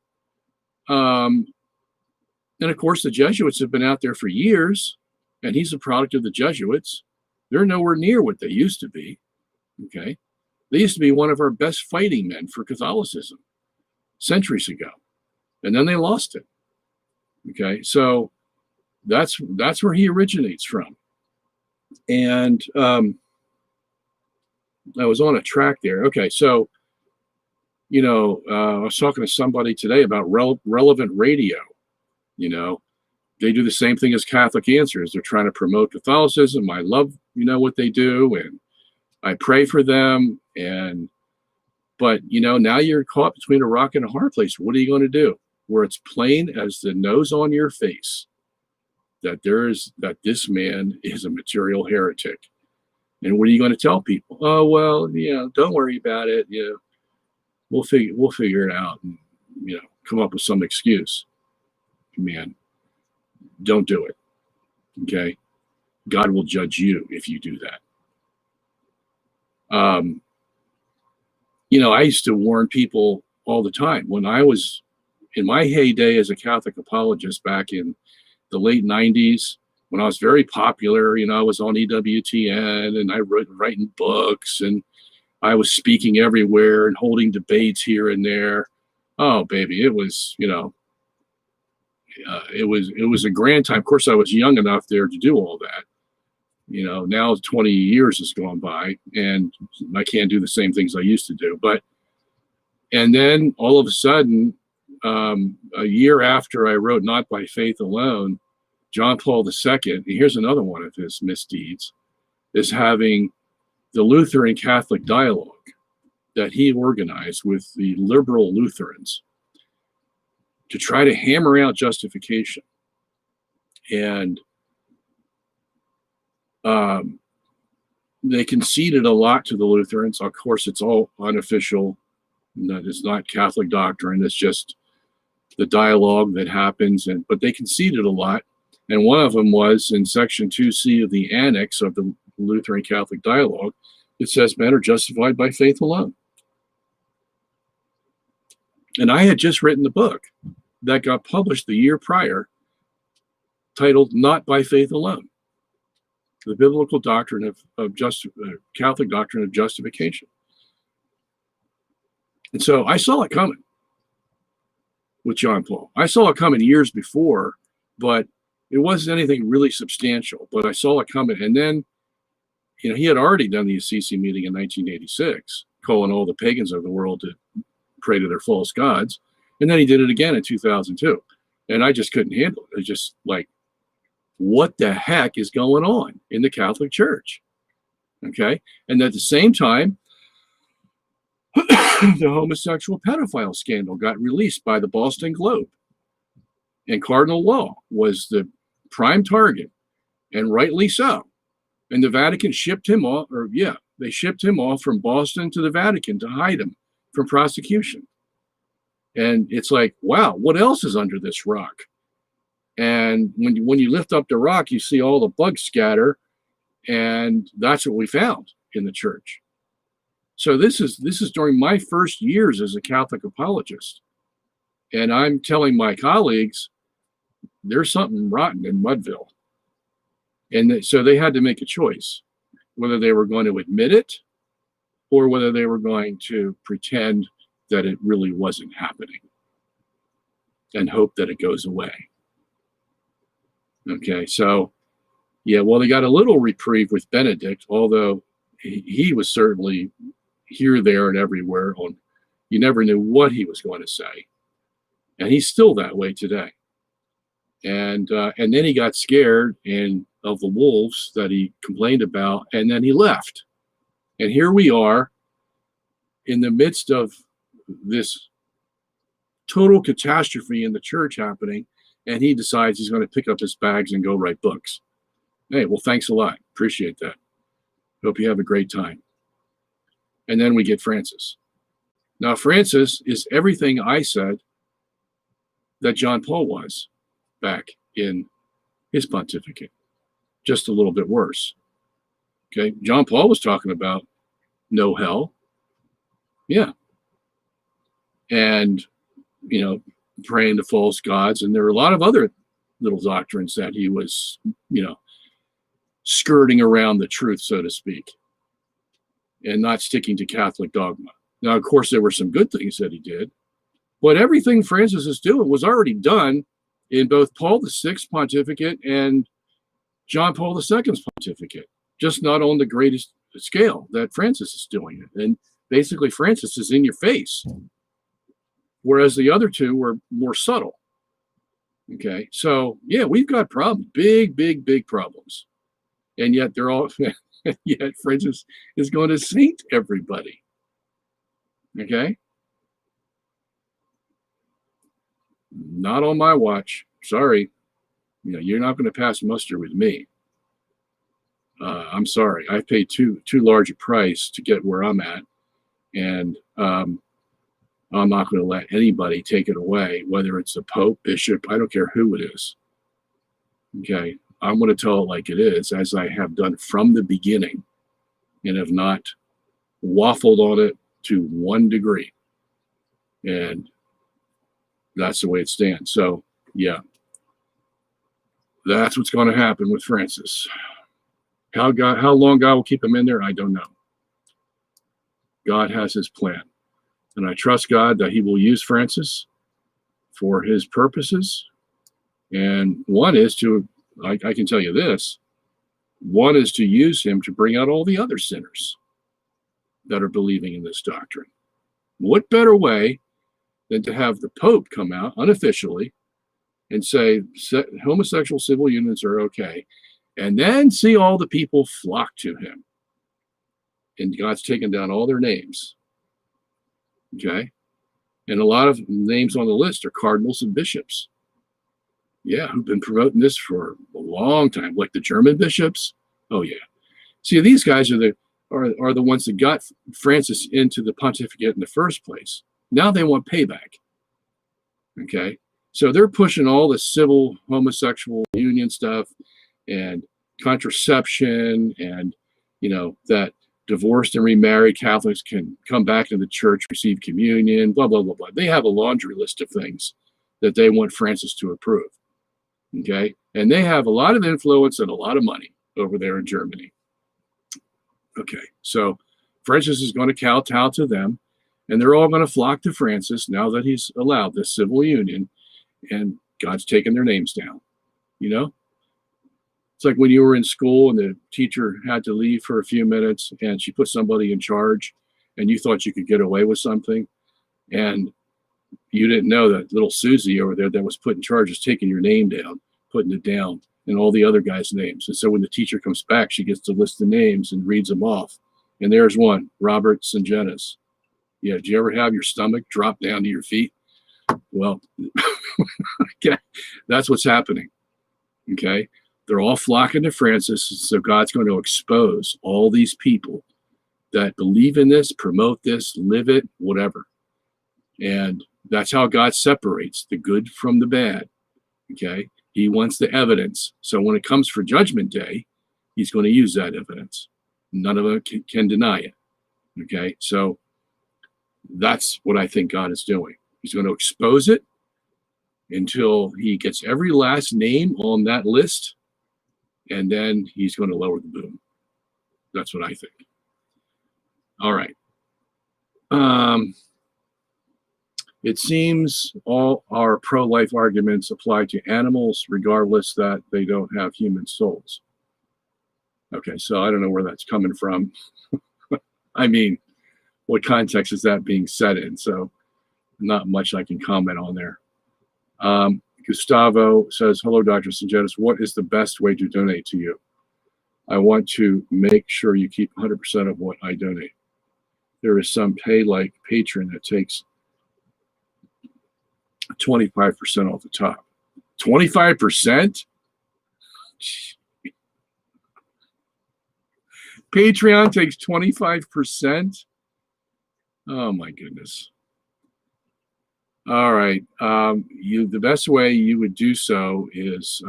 And of course, the Jesuits have been out there for years, and he's a product of the Jesuits. They're nowhere near what they used to be. Okay? They used to be one of our best fighting men for Catholicism centuries ago, and then they lost it. Okay? So that's where he originates from. And I was on a track there. Okay, so I was talking to somebody today about relevant radio. They do the same thing as Catholic Answers. They're trying to promote Catholicism. I love, what they do, and I pray for them. But now you're caught between a rock and a hard place. What are you going to do? Where it's plain as the nose on your face that this man is a material heretic. And what are you going to tell people? Oh, well, don't worry about it. We'll figure it out, and come up with some excuse. Man, don't do it. Okay? God will judge you if you do that. I used to warn people all the time. When I was in my heyday as a Catholic apologist back in the late 90s, when I was very popular, I was on EWTN, and I writing books, and I was speaking everywhere and holding debates here and there. Oh, baby, it was, it was a grand time. Of course, I was young enough there to do all that. Now 20 years has gone by, and I can't do the same things I used to do. And then all of a sudden, a year after I wrote Not by Faith Alone, John Paul II, here's another one of his misdeeds, is having the Lutheran-Catholic dialogue that he organized with the liberal Lutherans to try to hammer out justification. And they conceded a lot to the Lutherans. Of course, it's all unofficial. It's not Catholic doctrine. It's just the dialogue that happens. But they conceded a lot. And one of them was in section 2C of the annex of the Lutheran-Catholic dialogue. It says men are justified by faith alone. And I had just written the book that got published the year prior, titled Not by Faith Alone, the biblical doctrine of Catholic doctrine of justification. And so I saw it coming with John Paul. I saw it coming years before, but it wasn't anything really substantial. But I saw it coming. And then, he had already done the Assisi meeting in 1986, calling all the pagans of the world to pray to their false gods. And then he did it again in 2002. And I just couldn't handle it. It's just like, what the heck is going on in the Catholic Church? Okay. And at the same time, the homosexual pedophile scandal got released by the Boston Globe. And Cardinal Law was the prime target, and rightly so. And the Vatican shipped him off, they shipped him off from Boston to the Vatican to hide him from prosecution. And it's like, wow, what else is under this rock? And when you lift up the rock, you see all the bugs scatter, and that's what we found in the church. So this is during my first years as a Catholic apologist. And I'm telling my colleagues, there's something rotten in Mudville. And so they had to make a choice, whether they were going to admit it or whether they were going to pretend that it really wasn't happening and hope that it goes away. Okay, so, well, they got a little reprieve with Benedict, although he was certainly here, there, and everywhere. You never knew what he was going to say. And he's still that way today. And then he got scared and of the wolves that he complained about, and then he left. And here we are in the midst of this total catastrophe in the church happening, and he decides he's going to pick up his bags and go write books. Hey, well, thanks a lot. Appreciate that. Hope you have a great time. And then we get Francis. Now, Francis is everything I said that John Paul was back in his pontificate, just a little bit worse. Okay, John Paul was talking about no hell. Yeah. And, you know, praying to false gods. And there were a lot of other little doctrines that he was, you know, skirting around the truth, so to speak, and not sticking to Catholic dogma. Now, of course, there were some good things that he did, but everything Francis is doing was already done in both Paul VI's pontificate and John Paul II's pontificate, just not on the greatest scale that Francis is doing it. And basically, Francis is in your face, whereas the other two were more subtle. Okay, so yeah, we've got problems, big problems. And yet they're all, yet Francis is going to saint everybody. Okay? Not on my watch. Sorry. You know, you're not going to pass muster with me. I'm sorry. I've paid too large a price to get where I'm at. And I'm not going to let anybody take it away, whether it's the Pope, Bishop, I don't care who it is. Okay? I'm going to tell it like it is, as I have done from the beginning, and have not waffled on it to one degree. And that's the way it stands. So, yeah, that's what's going to happen with Francis. How long God will keep him in there, I don't know. God has his plan. And I trust God that he will use Francis for his purposes. And one is to, I can tell you this, one is to use him to bring out all the other sinners that are believing in this doctrine. What better way than to have the Pope come out unofficially and say homosexual civil unions are okay, and then see all the people flock to him. And God's taken down all their names. Okay? And a lot of names on the list are cardinals and bishops. Yeah, who've been promoting this for a long time, like the German bishops. Oh yeah. See, these guys are the ones that got Francis into the pontificate in the first place. Now they want payback. Okay, so they're pushing all the civil homosexual union stuff and contraception, and you know that divorced and remarried Catholics can come back to the church, receive communion, blah blah blah blah. They have a laundry list of things that they want Francis to approve. Okay, and they have a lot of influence and a lot of money over there in Germany. Okay, so Francis is going to kowtow to them, and they're all going to flock to Francis now that he's allowed this civil union, and God's taken their names down. You know, it's like when you were in school and the teacher had to leave for a few minutes, and she put somebody in charge, and you thought you could get away with something, and you didn't know that little Susie over there that was put in charge is taking your name down, putting it down, and all the other guys' names. And so when the teacher comes back, she gets to list the names and reads them off. And there's one, Robert Sungenis. Yeah, did you ever have your stomach drop down to your feet? Well, okay, that's what's happening. Okay, they're all flocking to Francis, so God's going to expose all these people that believe in this, promote this, live it, whatever. And that's how God separates the good from the bad. Okay, he wants the evidence. So when it comes for Judgment Day, he's going to use that evidence. None of them can deny it. Okay, so that's what I think God is doing. He's going to expose it until he gets every last name on that list, and then he's going to lower the boom. That's what I think. All right. It seems all our pro-life arguments apply to animals, regardless that they don't have human souls. Okay, so I don't know where that's coming from. I mean, what context is that being said in? So not much I can comment on there. Gustavo says, hello, Dr. Sungenis. What is the best way to donate to you? I want to make sure you keep 100% of what I donate. There is some pay-like patron that takes 25% off the top. 25%? Patreon takes 25%? Oh my goodness. All right. The best way you would do so is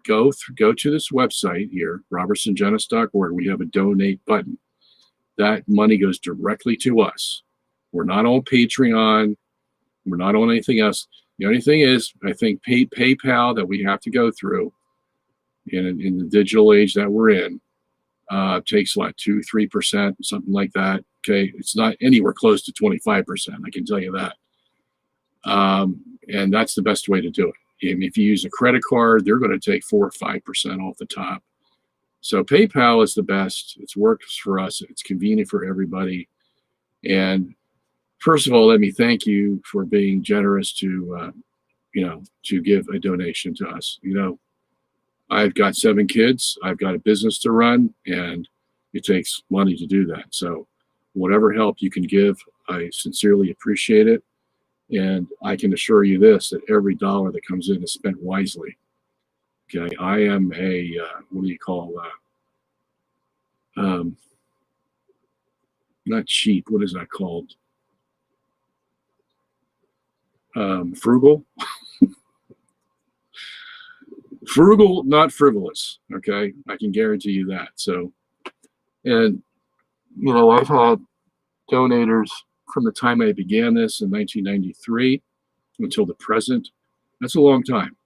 go to this website here, robertsongenis.org. We have a donate button. That money goes directly to us. We're not on Patreon. We're not on anything else. The only thing is, I think PayPal that we have to go through in the digital age that we're in takes like 2-3%, something like that. Okay, it's not anywhere close to 25%. I can tell you that. And that's the best way to do it. And if you use a credit card, they're going to take 4 or 5% off the top. So PayPal is the best. It works for us. It's convenient for everybody. And first of all, let me thank you for being generous to give a donation to us. I've got 7 kids. I've got a business to run, and it takes money to do that. So whatever help you can give, I sincerely appreciate it. And I can assure you this, that every dollar that comes in is spent wisely. Okay, I am a, what do you call, not cheap, what is that called? Frugal? Frugal, not frivolous, okay? I can guarantee you that. So, and, I've had donators from the time I began this in 1993 until the present. That's a long time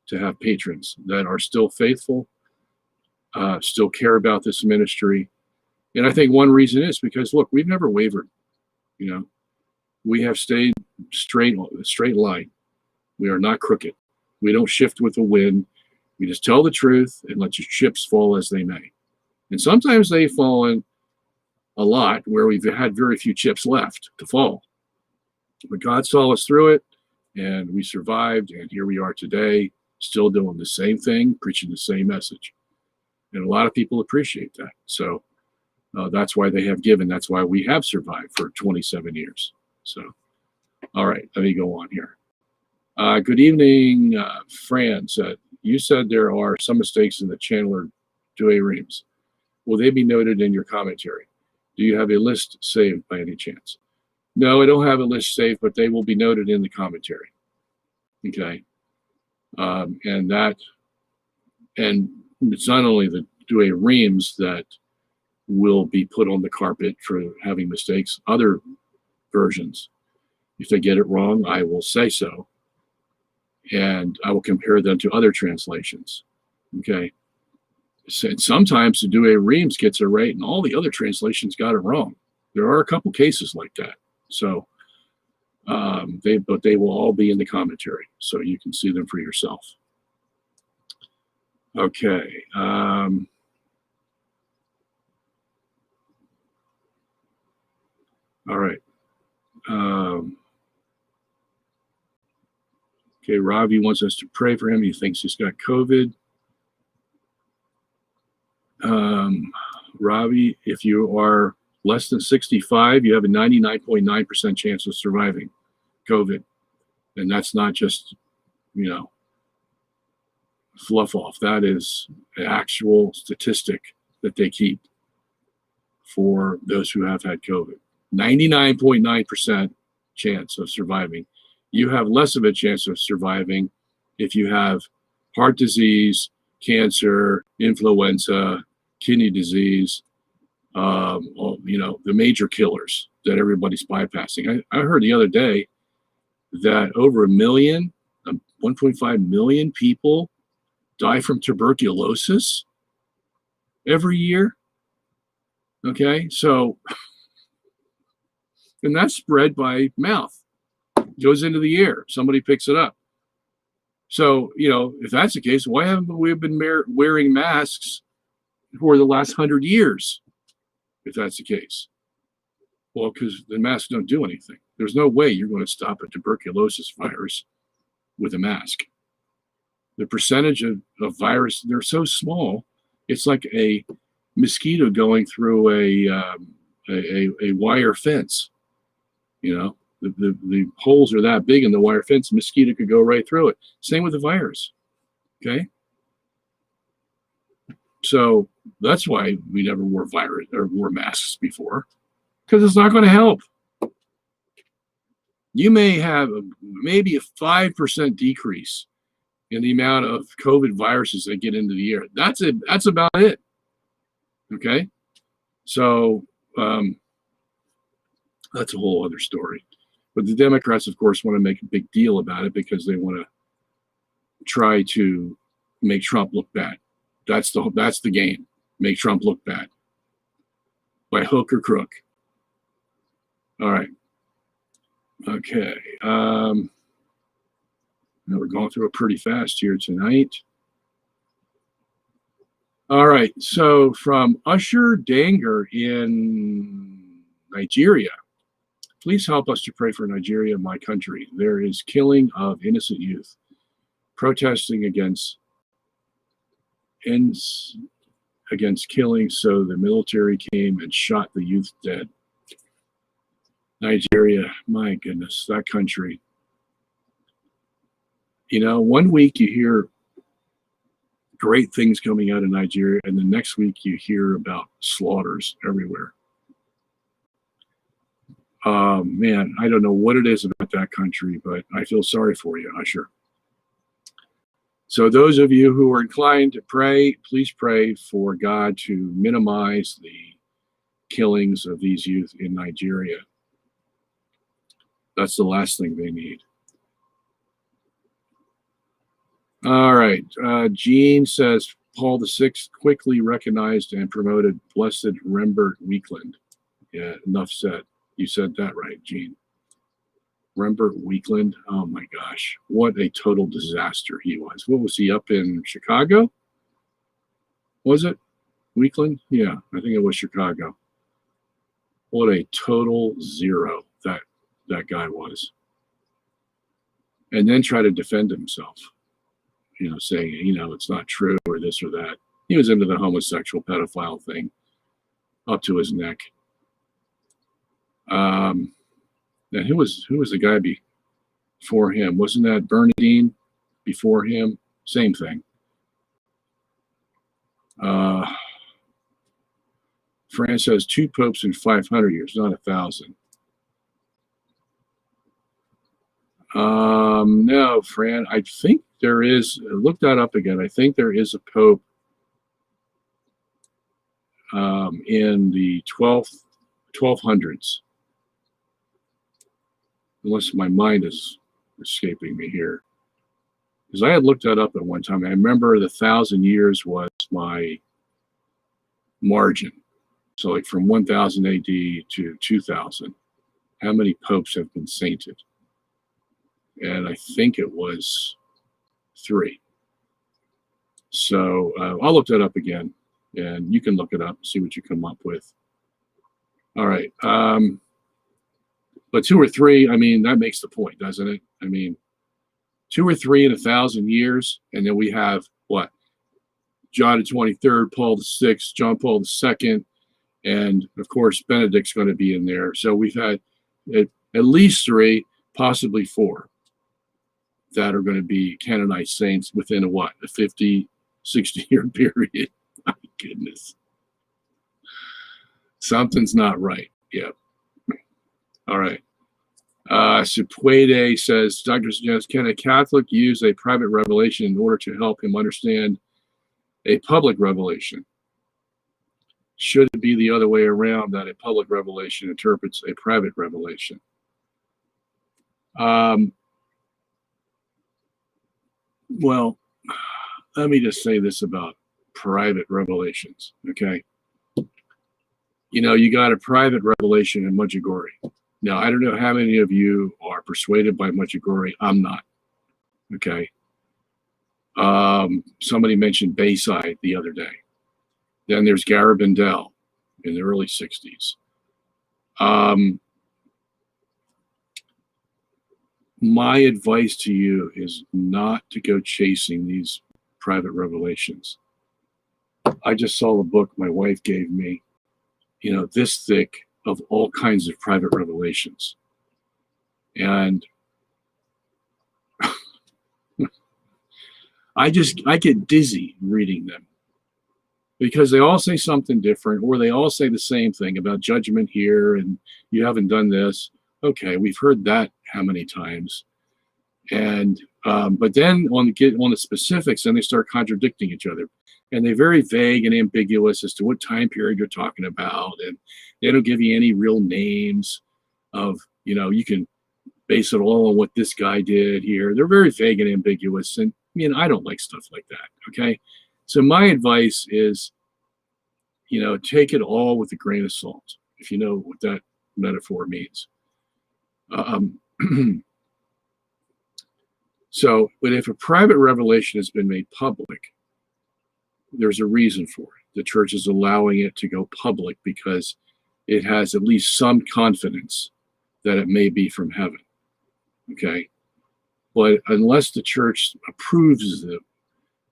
to have patrons that are still faithful, still care about this ministry. And I think one reason is because, look, we've never wavered. We have stayed straight line. We are not crooked. We don't shift with the wind. We just tell the truth and let your chips fall as they may. And sometimes they've fallen a lot where we've had very few chips left to fall. But God saw us through it, and we survived, and here we are today, still doing the same thing, preaching the same message. And a lot of people appreciate that. So that's why they have given. That's why we have survived for 27 years. So, all right, let me go on here. Good evening, Franz. You said there are some mistakes in the Chandler Douay-Rheims. Will they be noted in your commentary? Do you have a list saved by any chance? No, I don't have a list saved, but they will be noted in the commentary. Okay. And it's not only the Douay-Rheims that will be put on the carpet for having mistakes. Other versions, if they get it wrong, I will say so. And I will compare them to other translations. Okay. And sometimes the Douay-Rheims gets it right and all the other translations got it wrong. There are a couple cases like that. So but they will all be in the commentary, so you can see them for yourself. Okay. All right. Okay, Ravi wants us to pray for him. He thinks he's got COVID. Ravi, if you are less than 65, you have a 99.9% chance of surviving COVID. And that's not just, fluff off. That is an actual statistic that they keep for those who have had COVID. 99.9% chance of surviving. You have less of a chance of surviving if you have heart disease, cancer, influenza, kidney disease, the major killers that everybody's bypassing. I heard the other day that over 1.5 million people die from tuberculosis every year. Okay, so, and that's spread by mouth. It goes into the air. Somebody picks it up. So, if that's the case, why haven't we been wearing masks for the last 100 years? If that's the case. Well, because the masks don't do anything. There's no way you're going to stop a tuberculosis virus with a mask. The percentage of virus, they're so small, it's like a mosquito going through a wire fence. You know, the holes are that big in the wire fence, a mosquito could go right through it. Same with the virus. Okay. So that's why we never wore virus or wore masks before, because it's not going to help. You may have maybe a 5% decrease in the amount of COVID viruses that get into the air. That's it. That's about it. Okay. So that's a whole other story. But the Democrats, of course, want to make a big deal about it because they want to try to make Trump look bad. That's the game. Make Trump look bad by hook or crook. All right. Okay. We're going through it pretty fast here tonight. All right. So from Usher Danger in Nigeria. Please help us to pray for Nigeria, my country. There is killing of innocent youth, protesting against killing, so the military came and shot the youth dead. Nigeria, my goodness, that country. You know, one week you hear great things coming out of Nigeria, and the next week you hear about slaughters everywhere. Man, I don't know what it is about that country, but I feel sorry for you, Usher. So those of you who are inclined to pray, please pray for God to minimize the killings of these youth in Nigeria. That's the last thing they need. All right. Jean says, Paul VI quickly recognized and promoted Blessed Rembert Weakland. Yeah, enough said. You said that right, Jean. Rembert Weakland. Oh my gosh, what a total disaster he was. What was he, up in Chicago? Was it Weakland? Yeah, I think it was Chicago. What a total zero that guy was. And then try to defend himself, you know, saying, you know, it's not true or this or that. He was into the homosexual pedophile thing up to his neck. And who was the guy before him? Wasn't that Bernardine before him? Same thing. France has 2 popes in 500 years, not 1,000. No, Fran, I think there is. Look that up again. I think there is a pope in the 1200s. Unless my mind is escaping me here. Because I had looked that up at one time. I remember the 1,000 years was my margin. So like from 1000 AD to 2000, how many popes have been sainted? And I think it was 3. So I'll look that up again, and you can look it up and see what you come up with. All right. But 2 or 3, I mean, that makes the point, doesn't it? I mean, 2 or 3 in 1,000 years, and then we have what? John the 23rd, Paul VI, John Paul II, and of course Benedict's going to be in there. So we've had at least 3, possibly 4, that are going to be canonized saints within a 50, 60-year period. My goodness, something's not right. Yeah. All right. Sepuede says, Dr. Sungenis, can a Catholic use a private revelation in order to help him understand a public revelation? Should it be the other way around, that a public revelation interprets a private revelation? Well, let me just say this about private revelations, okay? You know, you got a private revelation in Medjugorje. Now, I don't know how many of you are persuaded by Medjugorje. I'm not, okay? Somebody mentioned Bayside the other day. Then there's Garabandal in the early 60s. my advice to you is not to go chasing these private revelations. I just saw a book my wife gave me, this thick, of all kinds of private revelations. And I get dizzy reading them, because they all say something different, or they all say the same thing about judgment here, and you haven't done this. Okay, we've heard that how many times? And but then on the specifics, then they start contradicting each other, and they're very vague and ambiguous as to what time period you're talking about, and they don't give you any real names of, you can base it all on what this guy did here. They're very vague and ambiguous, and I don't like stuff like that. Okay, so my advice is, take it all with a grain of salt, if you know what that metaphor means. So, but if a private revelation has been made public, there's a reason for it. The church is allowing it to go public because it has at least some confidence that it may be from heaven. Okay? But unless the church approves it,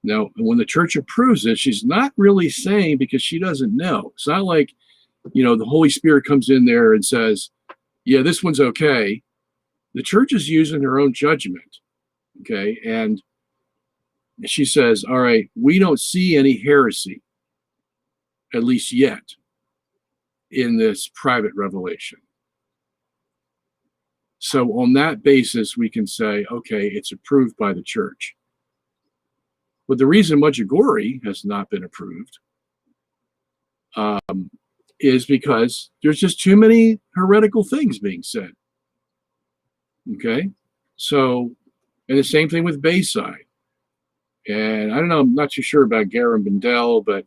now, when the church approves it, she's not really saying, because she doesn't know. It's not like, the Holy Spirit comes in there and says, yeah, this one's okay. The church is using her own judgment. Okay, and she says, all right, we don't see any heresy, at least yet, in this private revelation. So on that basis, we can say, okay, it's approved by the church. But the reason Medjugorje has not been approved is because there's just too many heretical things being said. Okay, so, and the same thing with Bayside. And I don't know, I'm not too sure about Garabandal, but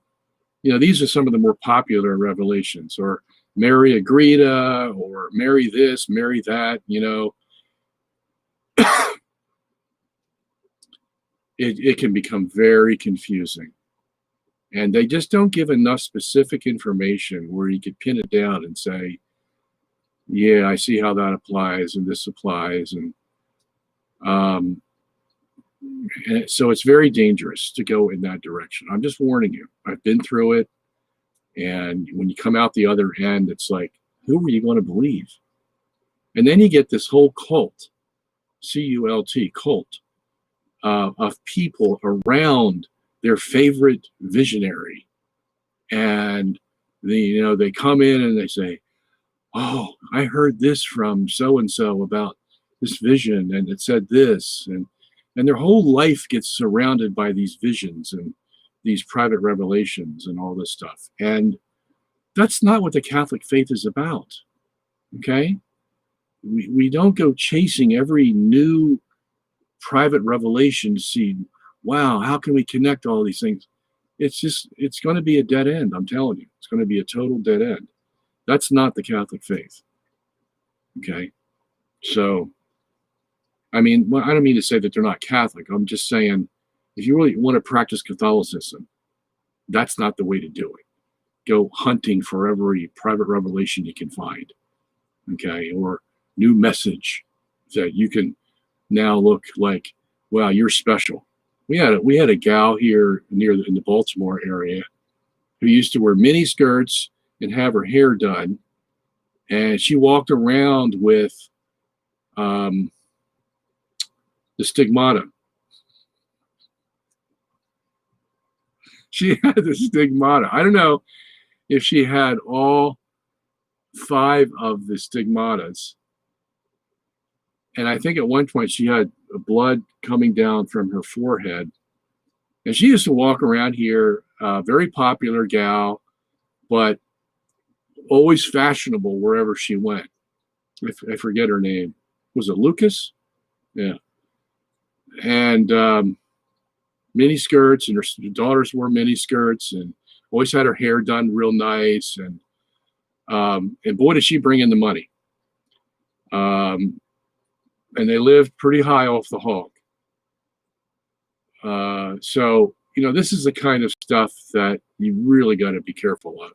these are some of the more popular revelations, or Mary Agreda, or Mary this, Mary that, it can become very confusing. And they just don't give enough specific information where you could pin it down and say, yeah, I see how that applies and this applies. And so it's very dangerous to go in that direction. I'm just warning you. I've been through it. And when you come out the other end, it's like, who are you going to believe? And then you get this whole cult, C-U-L-T, cult, of people around their favorite visionary. And they come in and they say, oh, I heard this from so-and-so about this vision, and it said this. And their whole life gets surrounded by these visions and these private revelations and all this stuff. And that's not what the Catholic faith is about. Okay? We don't go chasing every new private revelation to see, wow, how can we connect all these things? It's going to be a dead end, I'm telling you. It's going to be a total dead end. That's not the Catholic faith. Okay? So, I don't mean to say that they're not Catholic. I'm just saying, if you really want to practice Catholicism, that's not the way to do it. Go hunting for every private revelation you can find, okay, or new message that you can now look like, wow, you're special. We had a gal here in the Baltimore area who used to wear mini skirts and have her hair done, and she walked around with the stigmata. She had the stigmata. I don't know if she had all 5 of the stigmatas. And I think at one point she had blood coming down from her forehead. And she used to walk around here, very popular gal, but always fashionable wherever she went. I forget her name. Was it Lucas? Yeah. And mini skirts, and her daughters wore mini skirts, and always had her hair done real nice. And boy, did she bring in the money. And they lived pretty high off the hog. So, this is the kind of stuff that you really got to be careful of,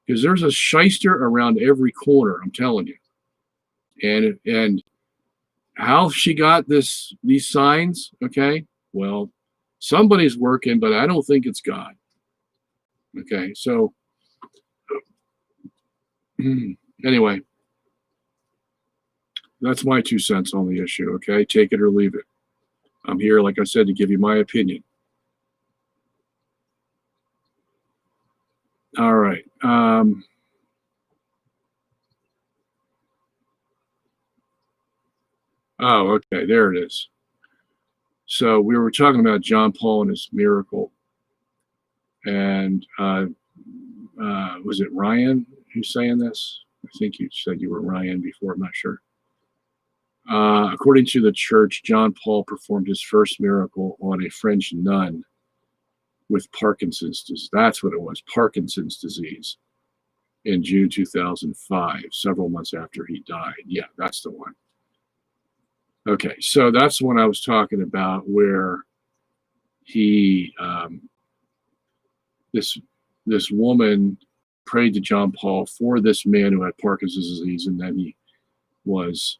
because there's a shyster around every corner, I'm telling you. And how she got these signs, okay? Well, somebody's working, but I don't think it's God. Okay, so anyway, that's my 2 cents on the issue, okay? Take it or leave it. I'm here, like I said, to give you my opinion. All right. Oh, okay, there it is. So we were talking about John Paul and his miracle. And was it Ryan who's saying this? I think you said you were Ryan before, I'm not sure. According to the church, John Paul performed his first miracle on a French nun with Parkinson's disease. That's what it was, Parkinson's disease, in June 2005, several months after he died. Yeah, that's the one. Okay, so that's the one I was talking about, where he, this woman prayed to John Paul for this man who had Parkinson's disease, and then he was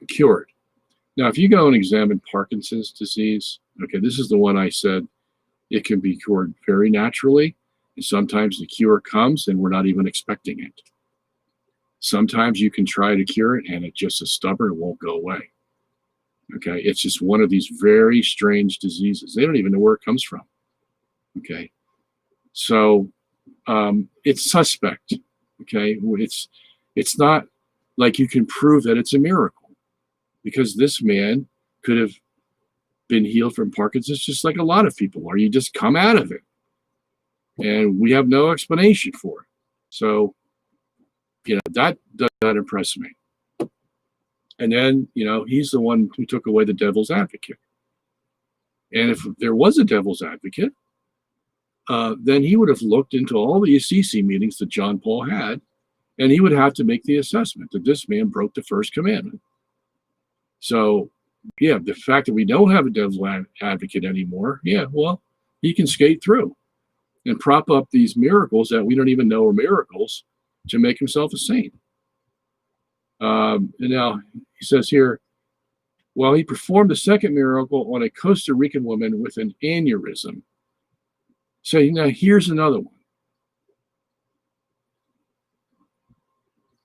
cured. Now, if you go and examine Parkinson's disease, okay, this is the one I said it can be cured very naturally, and sometimes the cure comes and we're not even expecting it. Sometimes you can try to cure it and it just is stubborn, it won't go away. Okay, it's just one of these very strange diseases. They don't even know where it comes from. Okay, so it's suspect. Okay, it's not like you can prove that it's a miracle, because this man could have been healed from Parkinson's just like a lot of people are. You just come out of it, and we have no explanation for it. So, that does not impress me. And then, he's the one who took away the devil's advocate. And if there was a devil's advocate, then he would have looked into all the Assisi meetings that John Paul had, and he would have to make the assessment that this man broke the first commandment. So, yeah, the fact that we don't have a devil's advocate anymore, yeah, well, he can skate through and prop up these miracles that we don't even know are miracles to make himself a saint. And now he says here, well, he performed a second miracle on a Costa Rican woman with an aneurysm. So now here's another one.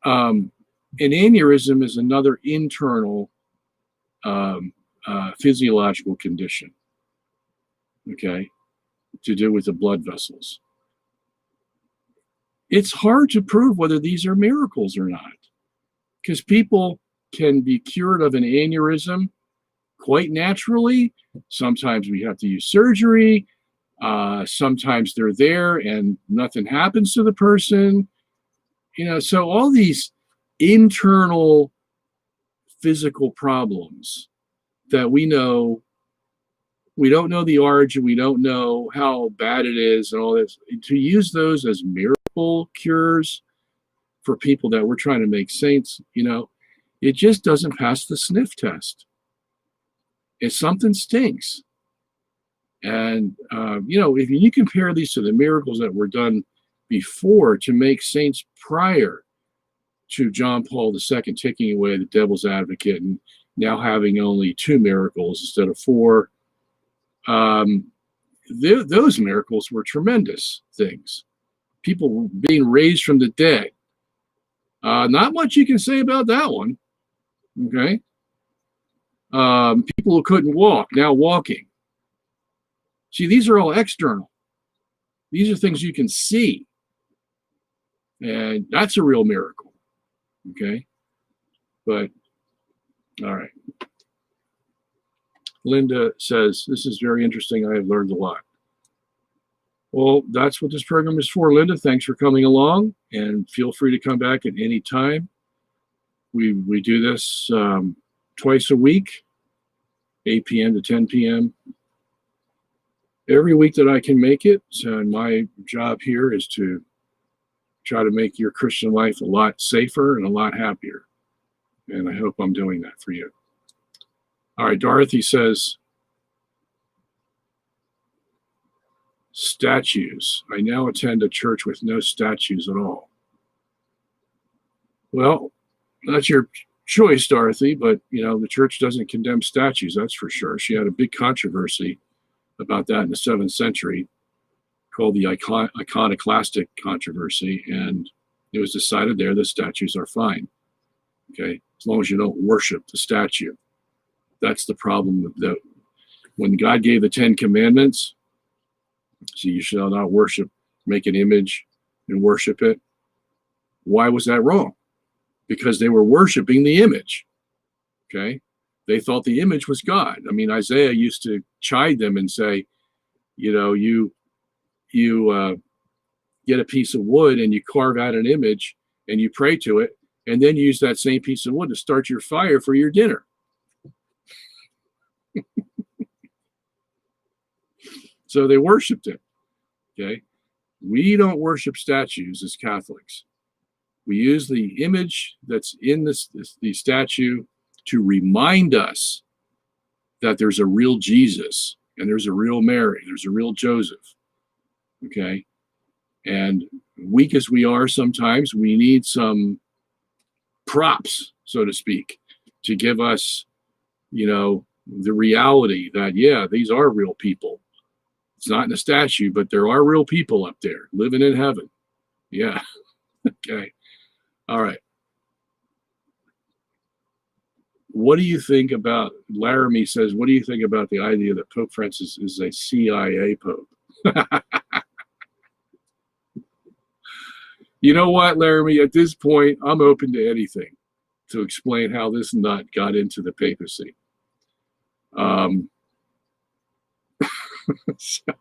An aneurysm is another internal physiological condition, okay, to do with the blood vessels. It's hard to prove whether these are miracles or not, because people can be cured of an aneurysm quite naturally. Sometimes we have to use surgery. Sometimes they're there and nothing happens to the person. So all these internal physical problems that we don't know the origin, we don't know how bad it is and all this, to use those as miracle cures for people that we're trying to make saints, it just doesn't pass the sniff test. If something stinks. And, if you compare these to the miracles that were done before to make saints prior to John Paul II taking away the devil's advocate and now having only 2 miracles instead of 4, those miracles were tremendous things. People being raised from the dead. Not much you can say about that one. Okay. People who couldn't walk, now walking. See, these are all external. These are things you can see. And that's a real miracle. Okay. But, all right. Linda says, this is very interesting. I have learned a lot. Well, that's what this program is for, Linda. Thanks for coming along, and feel free to come back at any time. We do this twice a week, 8 p.m. to 10 p.m. every week that I can make it. So my job here is to try to make your Christian life a lot safer and a lot happier. And I hope I'm doing that for you. All right, Dorothy says, statues. I now attend a church with no statues at all. Well, that's your choice, Dorothy, but the church doesn't condemn statues, that's for sure. She had a big controversy about that in the 7th century called the iconoclastic controversy, and it was decided there that statues are fine, okay, as long as you don't worship the statue. That's the problem with that. When God gave the 10 commandments, so you shall not worship, make an image and worship it. Why was that wrong? Because they were worshiping the image. Okay, they thought the image was God. I mean, Isaiah used to chide them and say, you get a piece of wood and you carve out an image and you pray to it, and then use that same piece of wood to start your fire for your dinner. So they worshiped it. Okay, we don't worship statues as Catholics. We use the image that's in the statue to remind us that there's a real Jesus and there's a real Mary, there's a real Joseph. Okay, and weak as we are sometimes, we need some props, so to speak, to give us, the reality that, yeah, these are real people. It's not in a statue, but there are real people up there living in heaven. Yeah. Okay. All right. What do you think about, Laramie says, what do you think about the idea that Pope Francis is a CIA Pope? You know what, Laramie? At this point, I'm open to anything to explain how this nut got into the papacy. So,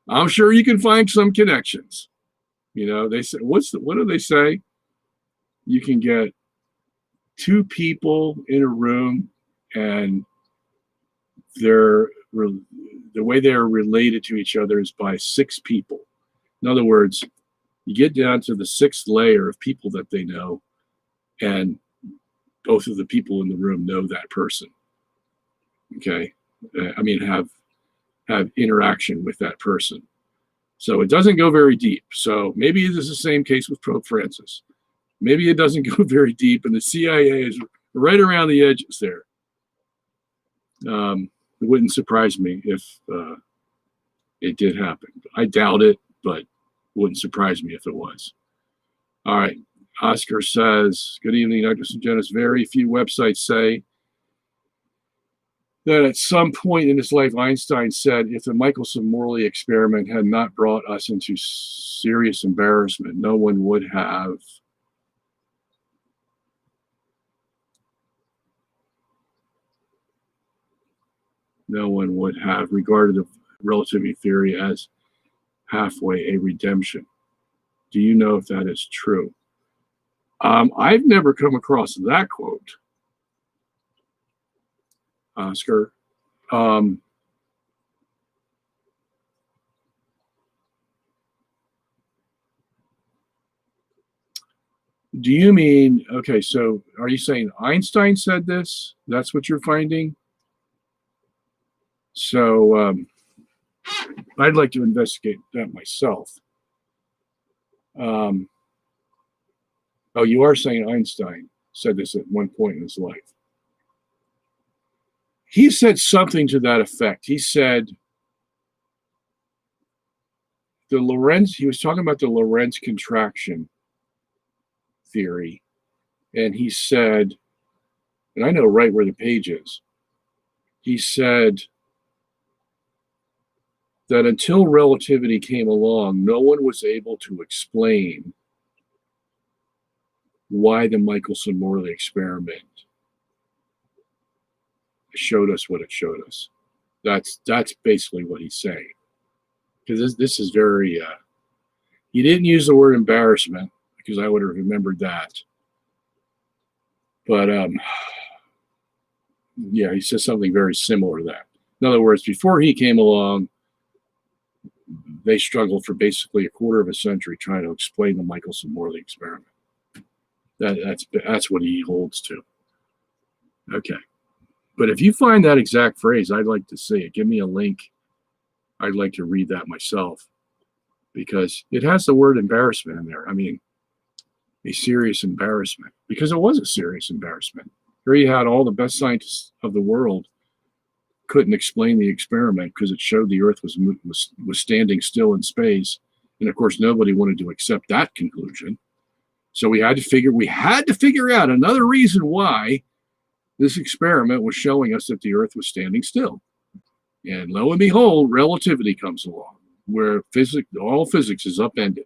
I'm sure you can find some connections. They say, what do they say? You can get 2 people in a room, and the way they are related to each other is by 6 people. In other words, you get down to the 6th layer of people that they know, and both of the people in the room know that person. Okay, I mean, have interaction with that person. So it doesn't go very deep. So maybe it is the same case with Pope Francis. Maybe it doesn't go very deep, and the CIA is right around the edges there. It wouldn't surprise me if it did happen. I doubt it, but it wouldn't surprise me if it was. All right. Oscar says, good evening, Dr. Sungenis. Very few websites say that at some point in his life, Einstein said, if the Michelson-Morley experiment had not brought us into serious embarrassment, no one would have regarded the relativity theory as halfway a redemption. Do you know if that is true? I've never come across that quote, Oscar. Do you mean, okay, so are you saying Einstein said this? That's what you're finding? So I'd like to investigate that myself. Oh, you are saying Einstein said this at one point in his life. He said something to that effect. He said he was talking about the Lorentz contraction theory. And he said, and I know right where the page is, he said that until relativity came along, no one was able to explain why the Michelson-Morley experiment showed us what it showed us. That's basically what he's saying. Because this is very, he didn't use the word embarrassment, because I would have remembered that. But yeah, he says something very similar to that. In other words, before he came along, they struggled for basically a quarter of a century trying to explain the Michelson-Morley experiment. That's what he holds to. Okay. But if you find that exact phrase, I'd like to see it. Give me a link. I'd like to read that myself, because it has the word embarrassment in there. I mean, a serious embarrassment, because it was a serious embarrassment. Here you had all the best scientists of the world couldn't explain the experiment because it showed the Earth was standing still in space, and of course nobody wanted to accept that conclusion. So we had to figure out another reason why this experiment was showing us that the Earth was standing still. And lo and behold, relativity comes along, where all physics is upended,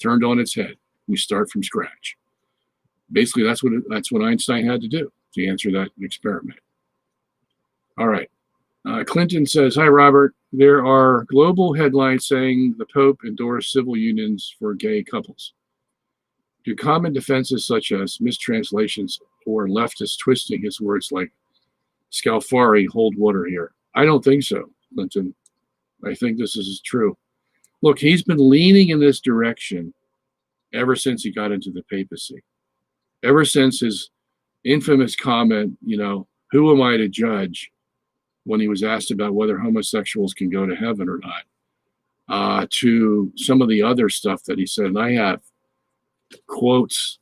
turned on its head. We start from scratch. Basically, that's what Einstein had to do to answer that experiment. All right. Clinton says, "Hi, Robert. There are global headlines saying the Pope endorsed civil unions for gay couples. Do common defenses such as mistranslations or leftists twisting his words like Scalfari hold water here?" I don't think so, Clinton. I think this is true. Look, he's been leaning in this direction ever since he got into the papacy. Ever since his infamous comment, who am I to judge, when he was asked about whether homosexuals can go to heaven or not, to some of the other stuff that he said. And I have quotes,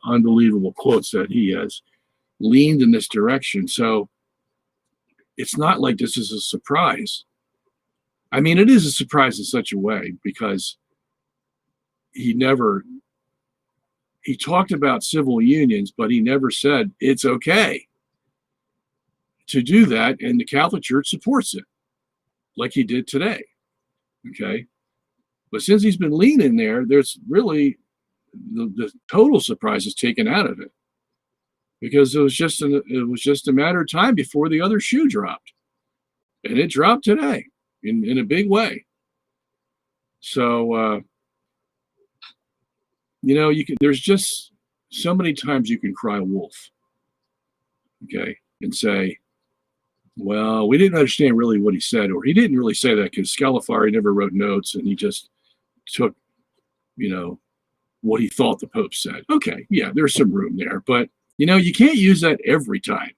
unbelievable quotes that he has leaned in this direction. So it's not like this is a surprise. I mean, it is a surprise in such a way because he talked about civil unions, but he never said it's okay to do that, and the Catholic Church supports it, like he did today. Okay, but since he's been leaning there, there's really the total surprise is taken out of it, because it was just a matter of time before the other shoe dropped, and it dropped today in a big way. So there's just so many times you can cry wolf, okay, and say, well, we didn't understand really what he said, or he didn't really say that because Scalfari never wrote notes and he just took, what he thought the Pope said. Okay, yeah, there's some room there, but you can't use that every time,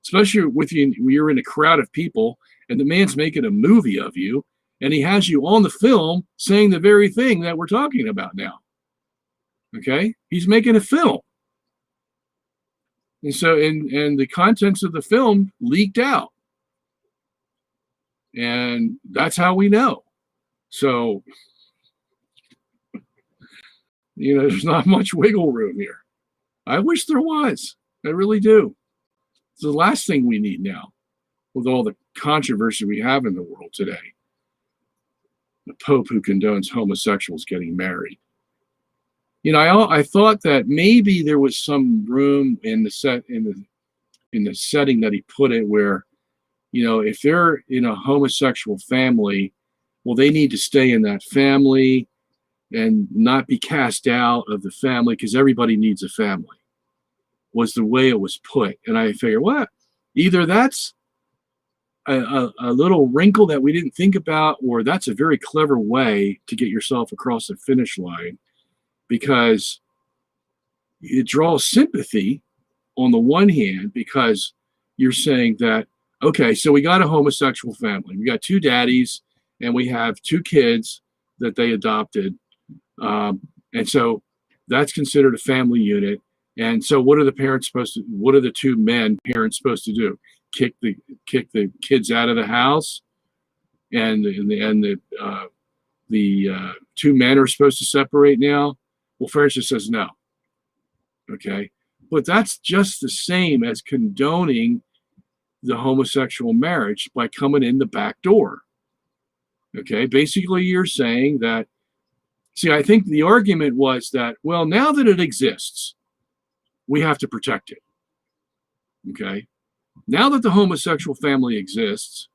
especially when you're in a crowd of people and the man's making a movie of you and he has you on the film saying the very thing that we're talking about now. Okay, he's making a film. And so, and the contents of the film leaked out. And that's how we know. So, there's not much wiggle room here. I wish there was. I really do. It's the last thing we need now, with all the controversy we have in the world today. The Pope who condones homosexuals getting married. I thought that maybe there was some room in the setting that he put it where, if they're in a homosexual family, well, they need to stay in that family and not be cast out of the family because everybody needs a family, was the way it was put. And I figured, what? Either that's a little wrinkle that we didn't think about, or that's a very clever way to get yourself across the finish line, because it draws sympathy on the one hand, because you're saying that, okay, so we got a homosexual family. We got two daddies and we have two kids that they adopted. And so that's considered a family unit. And so what are the two men parents supposed to do? Kick the kids out of the house? And the two men are supposed to separate now? Well, Francis says no. Okay. But that's just the same as condoning the homosexual marriage by coming in the back door. Okay. Basically, you're saying that, I think the argument was that, well, now that it exists, we have to protect it. Okay. Now that the homosexual family exists,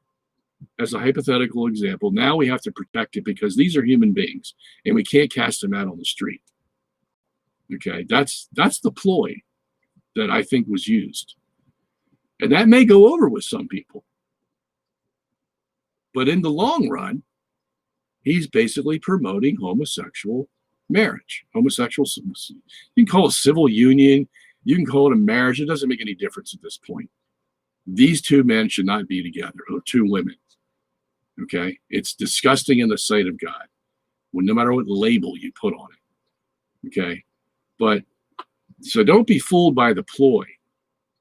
as a hypothetical example, now we have to protect it because these are human beings and we can't cast them out on the street. Okay, that's the ploy that I think was used. And that may go over with some people. But in the long run, he's basically promoting homosexual marriage. Homosexual, you can call it a civil union, you can call it a marriage, it doesn't make any difference at this point. These two men should not be together, or two women. Okay, it's disgusting in the sight of God, no matter what label you put on it. Okay. But so don't be fooled by the ploy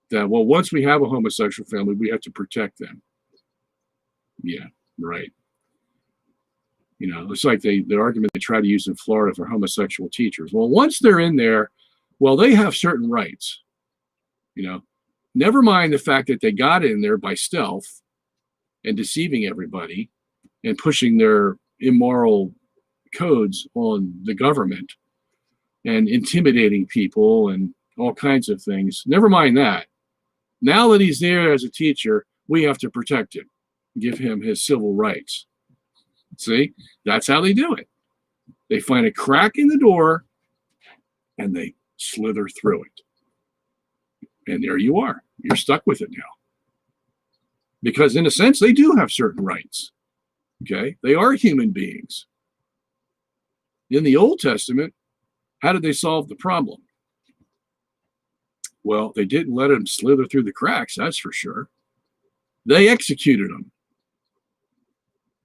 that, well, once we have a homosexual family, we have to protect them. Yeah, right. You know, it's like the argument they try to use in Florida for homosexual teachers. Well, once they're in there, well, they have certain rights. You know, never mind the fact that they got in there by stealth and deceiving everybody and pushing their immoral codes on the government and intimidating people and all kinds of things. Never mind that. Now that he's there as a teacher, we have to protect him, give him his civil rights. See, that's how they do it. They find a crack in the door and they slither through it. And there you are. You're stuck with it now. Because in a sense, they do have certain rights. Okay? They are human beings. In the Old Testament, how did they solve the problem? Well, they didn't let them slither through the cracks, that's for sure. They executed them.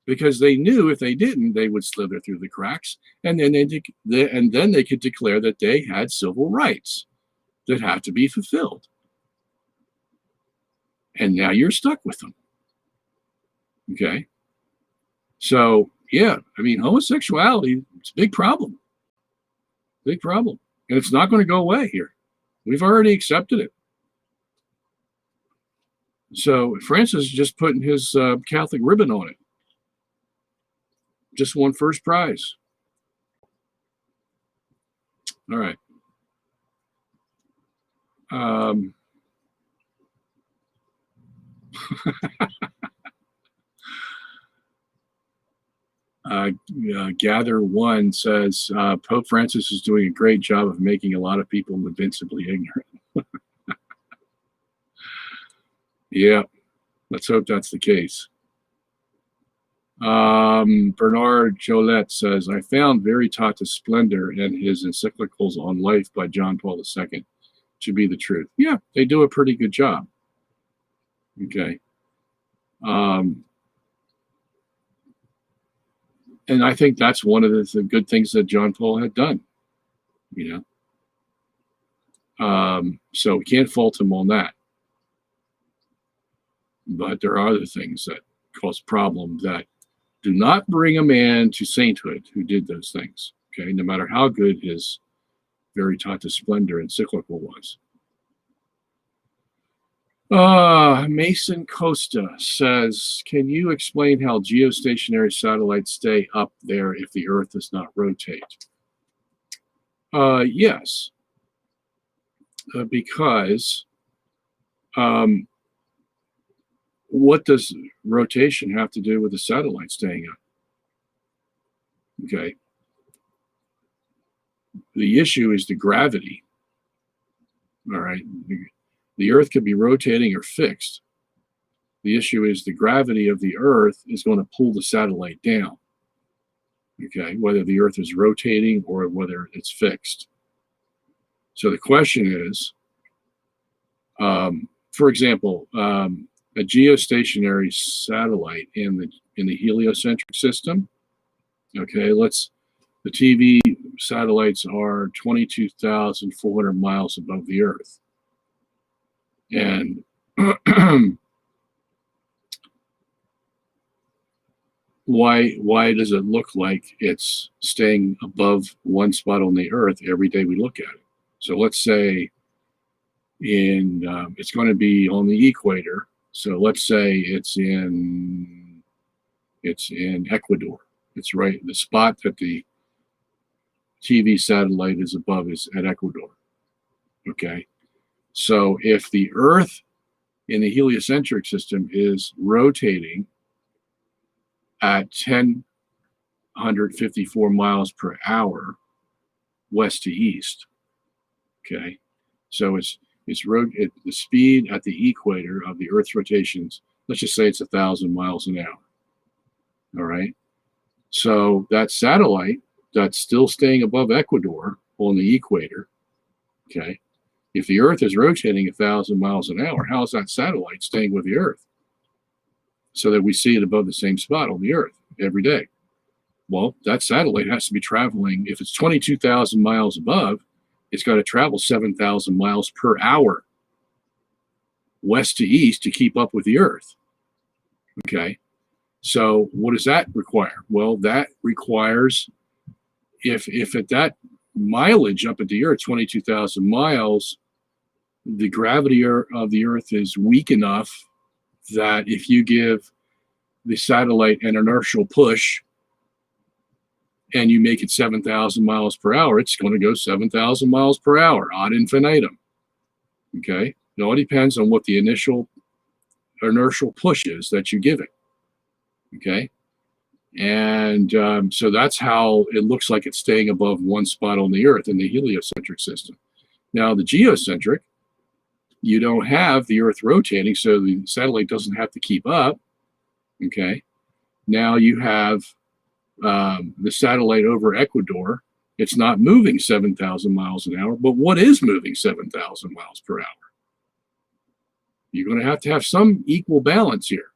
Because they knew if they didn't, they would slither through the cracks, and then they could declare that they had civil rights that had to be fulfilled. And now you're stuck with them. Okay? So, yeah, I mean, homosexuality, it's a big problem. Big problem. And it's not going to go away here. We've already accepted it. So Francis is just putting his Catholic ribbon on it. Just won first prize. All right. Gather One says Pope Francis is doing a great job of making a lot of people invincibly ignorant. Yeah, let's hope that's the case. Bernard Jolette says, I found Veritatis Splendor and his encyclicals on life by John Paul II to be the truth. Yeah, they do a pretty good job. Okay. And I think that's one of the good things that John Paul had done, you know. So we can't fault him on that. But there are other things that cause problems that do not bring a man to sainthood who did those things, okay, no matter how good his Veritatis Splendor encyclical was. Mason Costa says, can you explain how geostationary satellites stay up there if the Earth does not rotate? Yes, because what does rotation have to do with the satellite staying up? Okay. The issue is the gravity. All right. The Earth could be rotating or fixed. The issue is the gravity of the Earth is going to pull the satellite down. Okay. Whether the Earth is rotating or whether it's fixed. So the question is, for example, a geostationary satellite in the heliocentric system. Okay, the TV satellites are 22,400 miles above the Earth. And why does it look like it's staying above one spot on the Earth every day we look at it? So let's say it's going to be on the equator. So let's say it's in Ecuador. It's right, the spot that the TV satellite is above is at Ecuador. Okay. So if the Earth in the heliocentric system is rotating at 1,054 miles per hour west to east, okay, so the speed at the equator of the Earth's rotations, let's just say it's 1,000 miles an hour. All right. So that satellite that's still staying above Ecuador on the equator, okay, if the Earth is rotating 1,000 miles an hour, how is that satellite staying with the Earth? So that we see it above the same spot on the Earth every day. Well, that satellite has to be traveling, if it's 22,000 miles above, it's got to travel 7,000 miles per hour west to east to keep up with the Earth. Okay, so what does that require? Well, that requires, if at that mileage up at the Earth, 22,000 miles, the gravity of the Earth is weak enough that if you give the satellite an inertial push and you make it 7,000 miles per hour, it's going to go 7,000 miles per hour ad infinitum. Okay, it all depends on what the initial inertial push is that you give it. Okay, and so that's how it looks like it's staying above one spot on the Earth in the heliocentric system. Now, the geocentric, you don't have the Earth rotating, so the satellite doesn't have to keep up. Okay, now you have the satellite over Ecuador. It's not moving 7,000 miles an hour, but what is moving 7,000 miles per hour? You're going to have some equal balance here.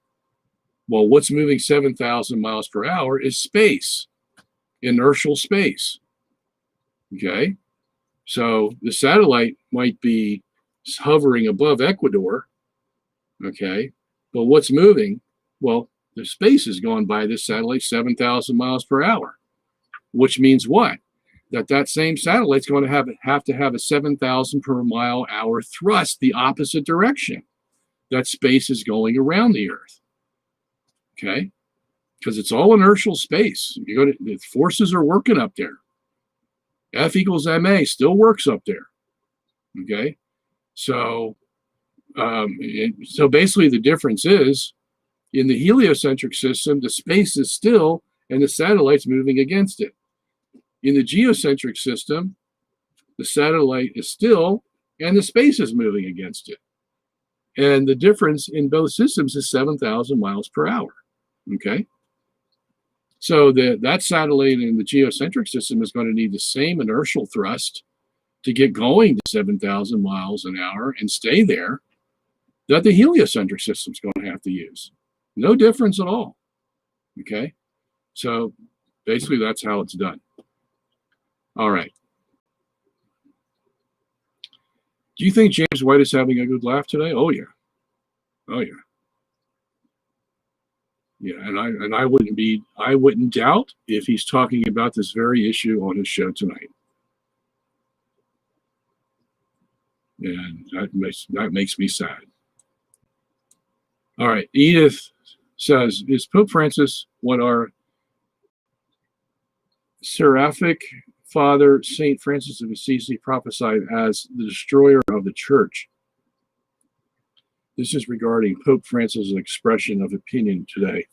Well, what's moving 7,000 miles per hour is space, inertial space. Okay, so the satellite might be hovering above Ecuador. Okay, but what's moving? Well, the space is going by this satellite 7,000 miles per hour, which means what? That same satellite's going to have to have a 7,000 per mile hour thrust the opposite direction that space is going around the Earth. Okay, because it's all inertial space. The forces are working up there. F equals ma still works up there. Okay, so so basically the difference is, in the heliocentric system, the space is still and the satellite's moving against it. In the geocentric system, the satellite is still and the space is moving against it. And the difference in both systems is 7,000 miles per hour. Okay, so that satellite in the geocentric system is going to need the same inertial thrust to get going to 7,000 miles an hour and stay there that the heliocentric system is going to have to use. No difference at all. Okay, so basically that's how it's done. All right. Do you think James White is having a good laugh today? Oh yeah. Oh yeah. Yeah, and I wouldn't doubt if he's talking about this very issue on his show tonight. And that makes me sad. All right, Edith says, is Pope Francis what our seraphic father Saint Francis of Assisi prophesied as the destroyer of the church? This is regarding Pope Francis' expression of opinion today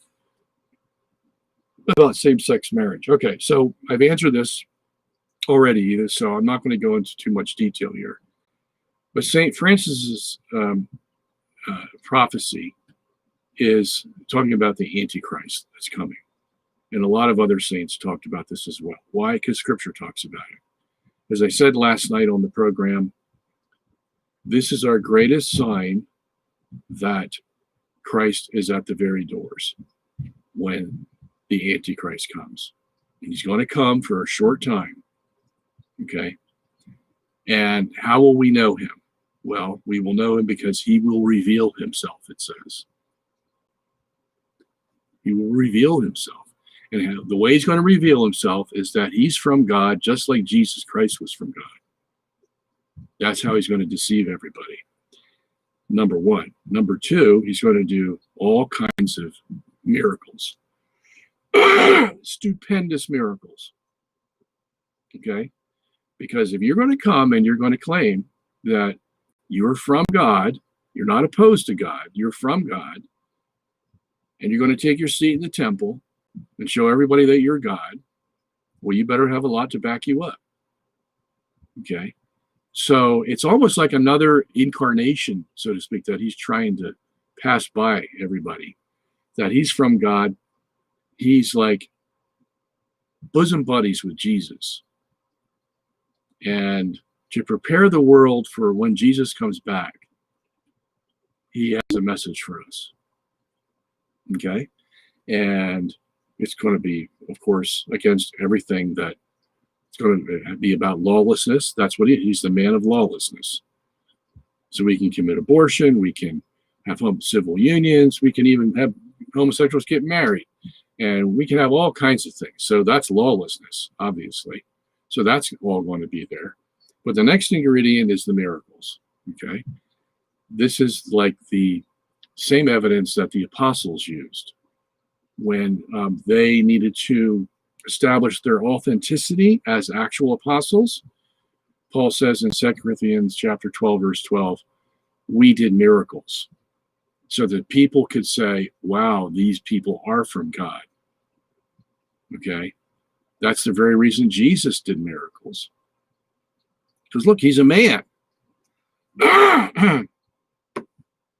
about same-sex marriage. Okay, so I've answered this already, Edith, so I'm not going to go into too much detail here. But Saint Francis's prophecy is talking about the Antichrist that's coming. And a lot of other saints talked about this as well. Why? Because Scripture talks about it. As I said last night on the program, this is our greatest sign that Christ is at the very doors when the Antichrist comes. And he's going to come for a short time. Okay? And how will we know him? Well, we will know him because he will reveal himself, it says. He will reveal himself. And the way he's going to reveal himself is that he's from God, just like Jesus Christ was from God. That's how he's going to deceive everybody. Number one. Number two, he's going to do all kinds of miracles. Stupendous miracles. Okay? Because if you're going to come and you're going to claim that you're from God, you're not opposed to God, you're from God, and you're going to take your seat in the temple and show everybody that you're God, well, you better have a lot to back you up. Okay? So it's almost like another incarnation, so to speak, that he's trying to pass by everybody. That he's from God. He's like bosom buddies with Jesus. And to prepare the world for when Jesus comes back, he has a message for us. Okay? And It's going to be, of course, against everything that it's going to be about lawlessness. That's what he's the man of lawlessness. So we can commit abortion, we can have civil unions, we can even have homosexuals get married, and we can have all kinds of things. So that's lawlessness, obviously. So that's all going to be there. But the next ingredient is the miracles. Okay, this is like the same evidence that the apostles used when they needed to establish their authenticity as actual apostles. Paul says in 2 Corinthians chapter 12, verse 12, we did miracles so that people could say, wow, these people are from God. Okay, that's the very reason Jesus did miracles. Because look, he's a man.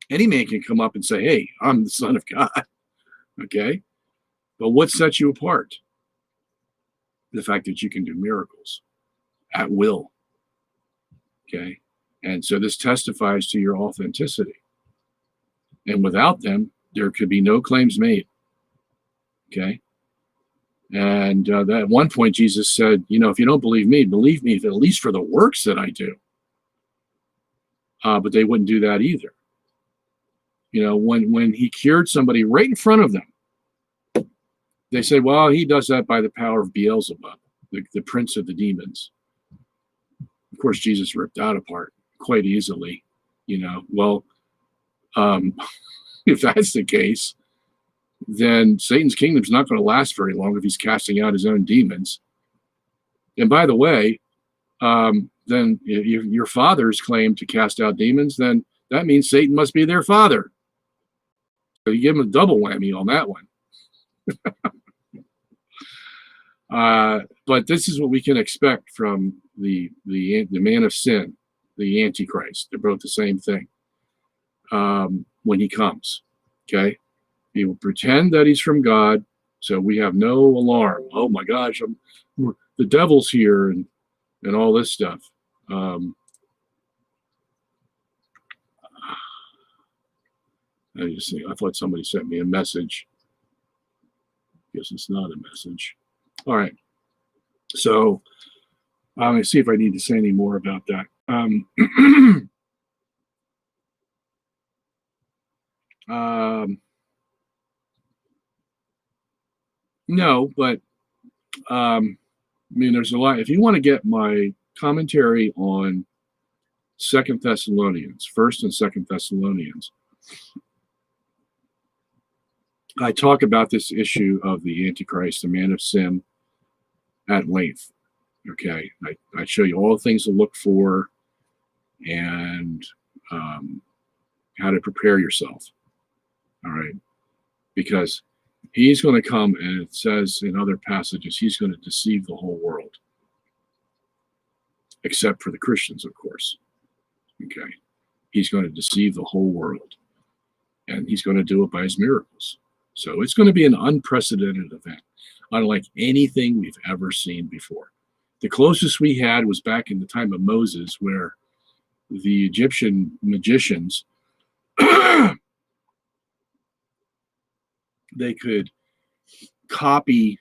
Any man can come up and say, hey, I'm the Son of God. Okay, but what sets you apart? The fact that you can do miracles at will. Okay, and so this testifies to your authenticity. And without them, there could be no claims made. Okay, and at one point Jesus said, you know, if you don't believe me at least for the works that I do. But they wouldn't do that either. You know, when he cured somebody right in front of them, they say, well, he does that by the power of Beelzebub, the prince of the demons. Of course, Jesus ripped that apart quite easily. You know, well, if that's the case, then Satan's kingdom's not going to last very long if he's casting out his own demons. And by the way, then if your fathers claim to cast out demons, then that means Satan must be their father. So you give him a double whammy on that one. But this is what we can expect from the man of sin, the Antichrist. They're both the same thing. When he comes, okay, he will pretend that he's from God, so we have no alarm. Oh my gosh, the devil's here and all this stuff. I thought somebody sent me a message. Guess it's not a message. All right. So let me see if I need to say any more about that. No, but I mean, there's a lot. If you want to get my commentary on 2 Thessalonians, 1st and 2nd Thessalonians, I talk about this issue of the Antichrist, the man of sin, at length. Okay, I show you all the things to look for and how to prepare yourself. All right, because he's going to come, and it says in other passages, he's going to deceive the whole world, except for the Christians, of course. Okay, he's going to deceive the whole world, and he's going to do it by his miracles. So it's going to be an unprecedented event, unlike anything we've ever seen before. The closest we had was back in the time of Moses, where the Egyptian magicians, they could copy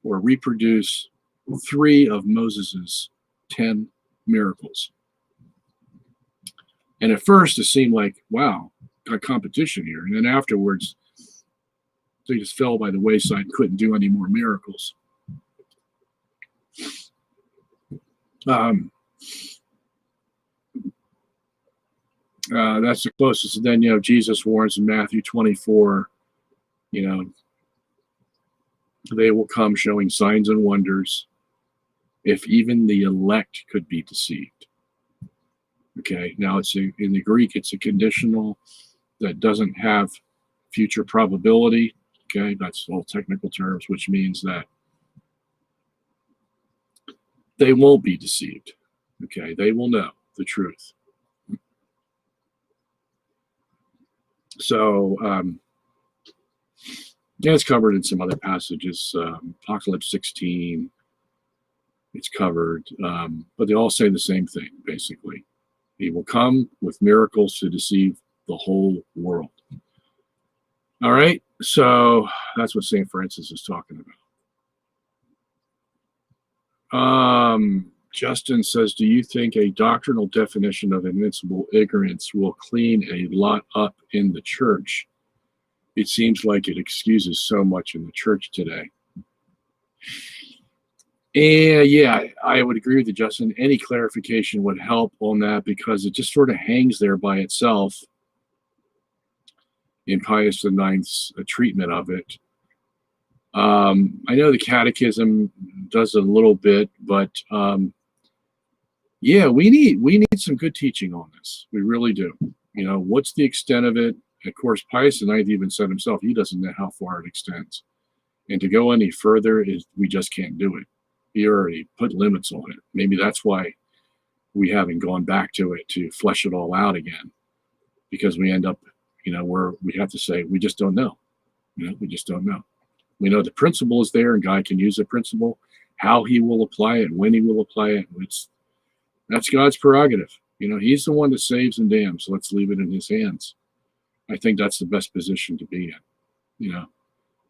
or reproduce 3 of Moses's 10 miracles. And at first it seemed like, wow, got competition here. And then afterwards, they just fell by the wayside and couldn't do any more miracles. That's the closest. And then, you know, Jesus warns in Matthew 24, you know, they will come showing signs and wonders, if even the elect could be deceived. Okay, now in the Greek, it's a conditional that doesn't have future probability. Okay, that's all technical terms, which means that they won't be deceived. Okay, they will know the truth. So, yeah, it's covered in some other passages. Apocalypse 16, it's covered, but they all say the same thing, basically. He will come with miracles to deceive the whole world. All right, so That's what St. Francis is talking about. Justin says, do you think a doctrinal definition of invincible ignorance will clean a lot up in the church? It seems like it excuses so much in the church today. And yeah, I would agree with you, Justin. Any clarification would help on that, because it just sort of hangs there by itself in Pius IX's treatment of it. I know the Catechism does a little bit, but yeah, we need some good teaching on this. We really do. You know, what's the extent of it? Of course, Pius IX even said himself, he doesn't know how far it extends. And to go any further, we just can't do it. He already put limits on it. Maybe that's why we haven't gone back to it to flesh it all out again, because we end up, you know, where we have to say, we just don't know. You know, we just don't know. We know the principle is there, and God can use the principle. How he will apply it, when he will apply it, that's God's prerogative. You know, he's the one that saves and damns. So let's leave it in his hands. I think that's the best position to be in, you know,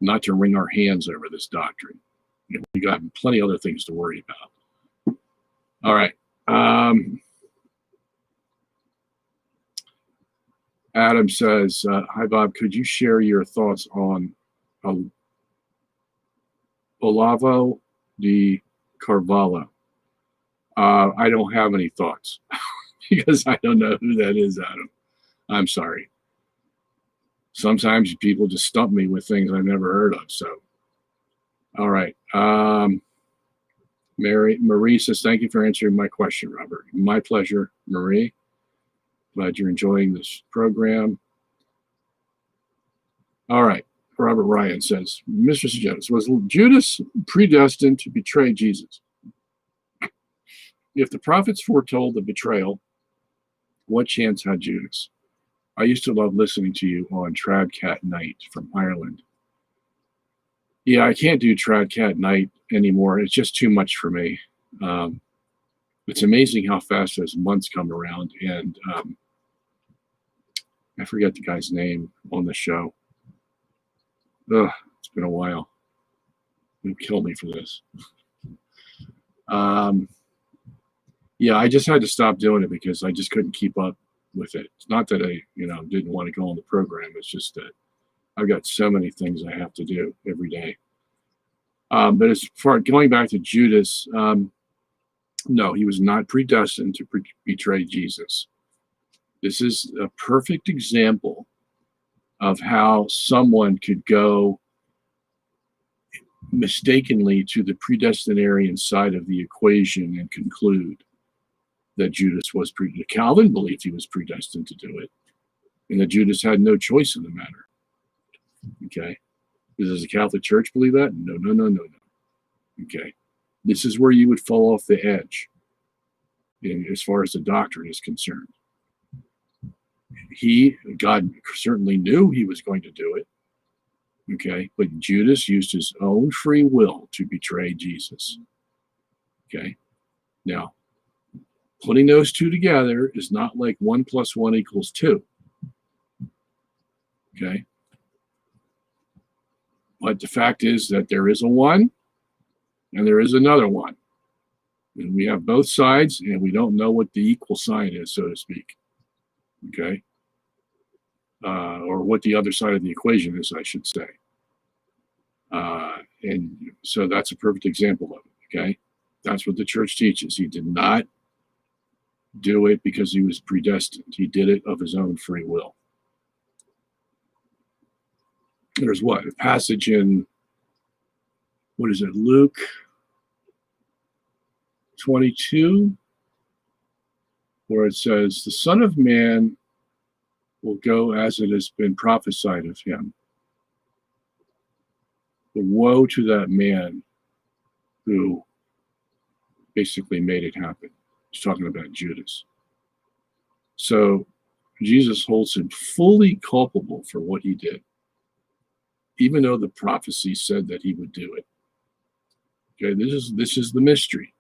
not to wring our hands over this doctrine. You know, we got plenty of other things to worry about. All right. Adam says, hi, Bob, could you share your thoughts on Olavo de Carvalho? I don't have any thoughts because I don't know who that is, Adam. I'm sorry. Sometimes people just stump me with things I've never heard of. So, all right. Marie says, thank you for answering my question, Robert. My pleasure, Marie. Glad you're enjoying this program. All right. Robert Ryan says, Mr. Sungenis, was Judas predestined to betray Jesus? If the prophets foretold the betrayal, what chance had Judas? I used to love listening to you on Tradcat Night from Ireland. Yeah, I can't do Tradcat Night anymore. It's just too much for me. It's amazing how fast those months come around. And I forget the guy's name on the show. Ugh, it's been a while. He'll kill me for this. Yeah, I just had to stop doing it because I just couldn't keep up with it. It's not that I, didn't want to go on the program. It's just that I've got so many things I have to do every day. But as far going back to Judas, no, he was not predestined to betray Jesus. This is a perfect example of how someone could go mistakenly to the predestinarian side of the equation and conclude that Judas was predestined. Calvin believed he was predestined to do it, and that Judas had no choice in the matter. Okay. Does the Catholic Church believe that? No. Okay. This is where you would fall off the edge as far as the doctrine is concerned. God certainly knew he was going to do it. Okay. But Judas used his own free will to betray Jesus. Okay. Now, putting those two together is not like 1 + 1 = 2. Okay. But the fact is that there is a 1 and there is another 1. And we have both sides, and we don't know what the equal sign is, so to speak. Okay. Or what the other side of the equation is, I should say. And so that's a perfect example of it. Okay. That's what the church teaches. He did not do it because he was predestined. He did it of his own free will. There's a passage in, Luke 22, where it says, the Son of Man will go as it has been prophesied of him. But woe to that man who basically made it happen. He's talking about Judas. So Jesus holds him fully culpable for what he did, even though the prophecy said that he would do it. Okay, this is the mystery.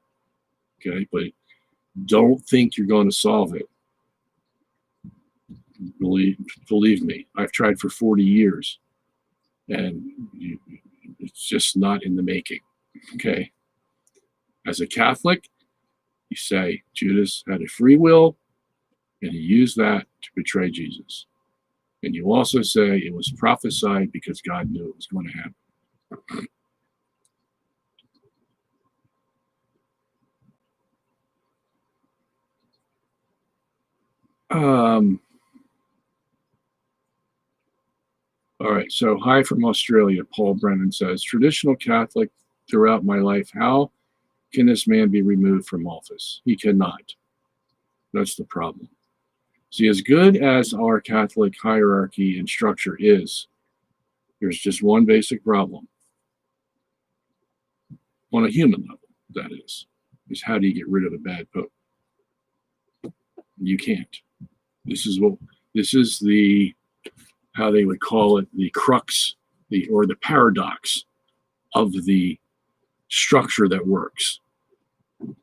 Okay, but don't think you're going to solve it. Believe me, I've tried for 40 years. And it's just not in the making. Okay. As a Catholic, you say Judas had a free will and he used that to betray Jesus. And you also say it was prophesied because God knew it was going to happen. All right, so hi from Australia. Paul Brennan says, traditional Catholic throughout my life, how can this man be removed from office? He cannot. That's the problem. See, as good as our Catholic hierarchy and structure is, there's just one basic problem. On a human level, that is how do you get rid of a bad pope? You can't. This is the how they would call it, the crux, or the paradox of the structure that works.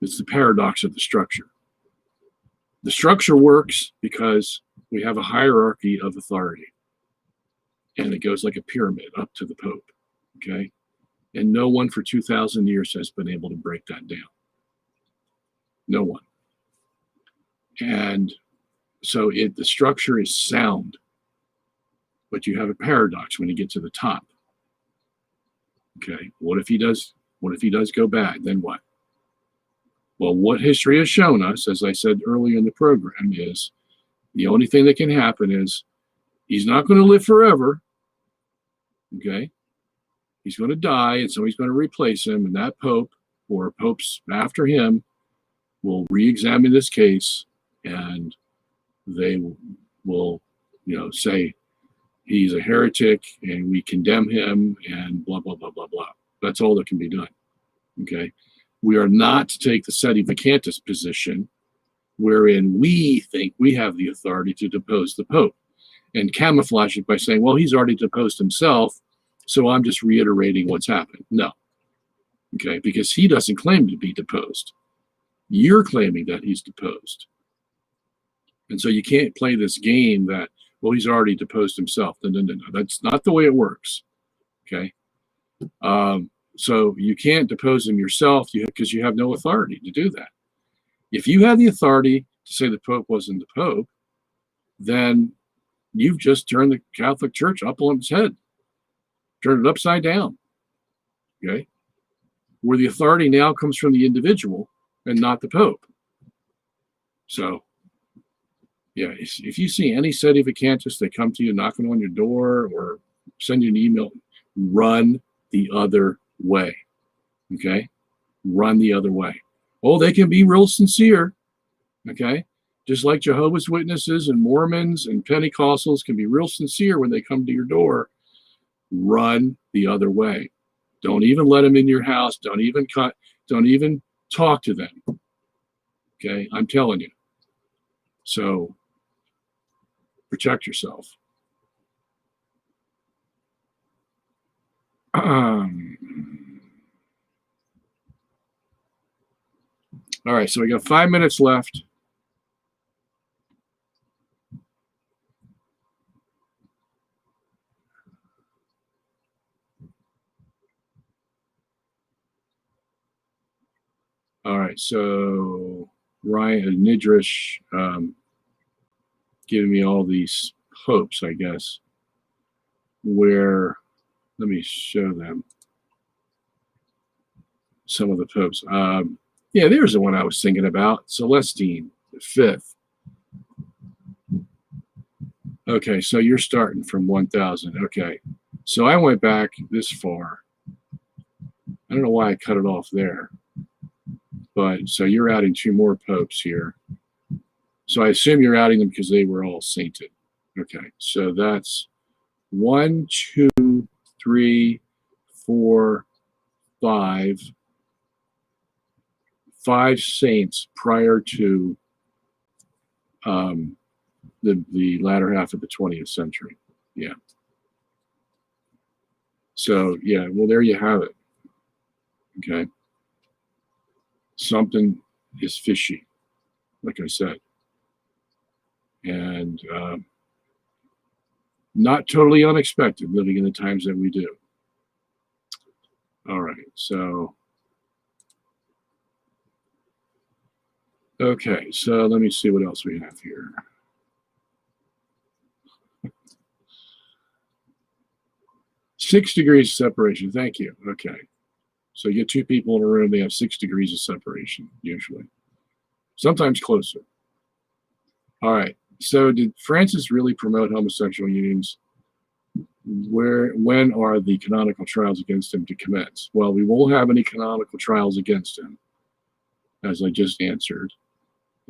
It's the paradox of the structure. The structure works because we have a hierarchy of authority, and it goes like a pyramid up to the Pope, okay? And no one for 2,000 years has been able to break that down. No one. And so the structure is sound, but you have a paradox when you get to the top. Okay, what if he does go bad? Then what? Well, what history has shown us, as I said earlier in the program, is the only thing that can happen is he's not going to live forever. Okay, he's going to die, and somebody's going to replace him, and that pope or popes after him will re-examine this case, and they will, say he's a heretic and we condemn him and blah, blah, blah, blah, blah. That's all that can be done. Okay. We are not to take the sedevacantist position wherein we think we have the authority to depose the Pope and camouflage it by saying, well, he's already deposed himself, so I'm just reiterating what's happened. No. Okay. Because he doesn't claim to be deposed. You're claiming that he's deposed. And so you can't play this game that, well, he's already deposed himself. No. That's not the way it works. Okay. So you can't depose him yourself because you have no authority to do that. If you had the authority to say the Pope wasn't the Pope, then you've just turned the Catholic Church up on its head, turned it upside down. Okay. Where the authority now comes from the individual and not the Pope. So, yeah, if you see any sedevacantist, they come to you knocking on your door or send you an email, run the other way. Okay? Run the other way. Oh, they can be real sincere. Okay? Just like Jehovah's Witnesses and Mormons and Pentecostals can be real sincere when they come to your door. Run the other way. Don't even let them in your house. Don't even talk to them. Okay? I'm telling you. So, protect yourself. All right, so we got 5 minutes left. All right, so Ryan Nidrish giving me all these popes, I guess, where, let me show them some of the popes. Yeah, there's the one I was thinking about, Celestine, the 5th. Okay, so you're starting from 1000. Okay, so I went back this far. I don't know why I cut it off there. But so you're adding 2 more popes here. So I assume you're adding them because they were all sainted. Okay, so that's 1, 2, 3, 4, 5. 5 saints prior to the latter half of the 20th century. Yeah. So yeah, well, there you have it. Okay. Something is fishy, like I said. And Not totally unexpected living in the times that we do. All right, so, okay, so let me see what else we have here. Six degrees of separation, thank you, okay. So you get two people in a room, they have 6 degrees of separation, usually. Sometimes closer. All right, so did Francis really promote homosexual unions? When are the canonical trials against him to commence? Well, we won't have any canonical trials against him, as I just answered.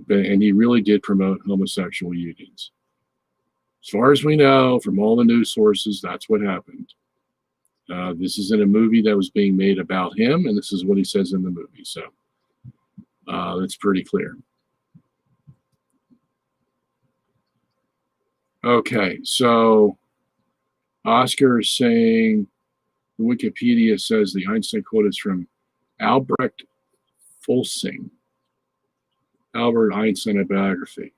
And he really did promote homosexual unions. As far as we know, from all the news sources, that's what happened. This is in a movie that was being made about him, and this is what he says in the movie. So that's pretty clear. Okay, so Oscar is saying Wikipedia says the Einstein quote is from Albrecht Fulsing, Albert Einstein, a biography.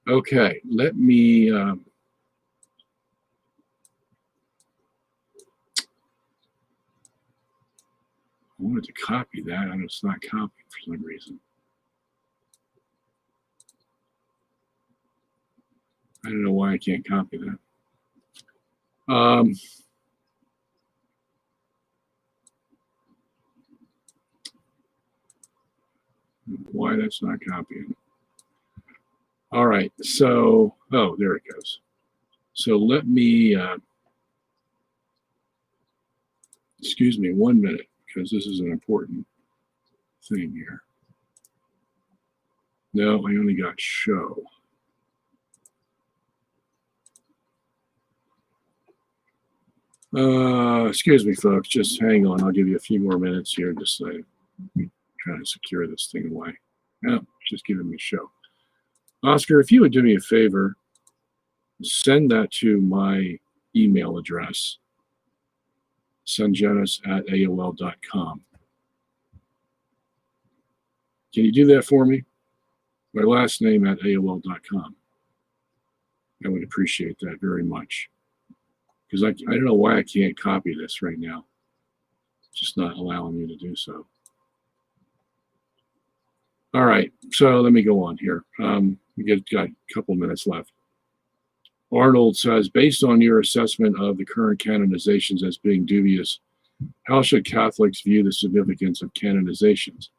Okay, let me I wanted to copy that, and it's not copied for some reason. I don't know why I can't copy that. Why that's not copying. All right, so, oh, there it goes. So let me, excuse me 1 minute, because this is an important thing here. No, I only got show. Excuse me, folks, just hang on. I'll give you a few more minutes here, just so I'm trying to secure this thing away. No, just giving me show. Oscar, if you would do me a favor, send that to my email address, sungenis@aol.com. Can you do that for me? My last name at AOL.com. I would appreciate that very much. Because I don't know why I can't copy this right now. It's just not allowing me to do so. All right, so let me go on here. We got a couple minutes left. Arnold says, based on your assessment of the current canonizations as being dubious, how should Catholics view the significance of canonizations?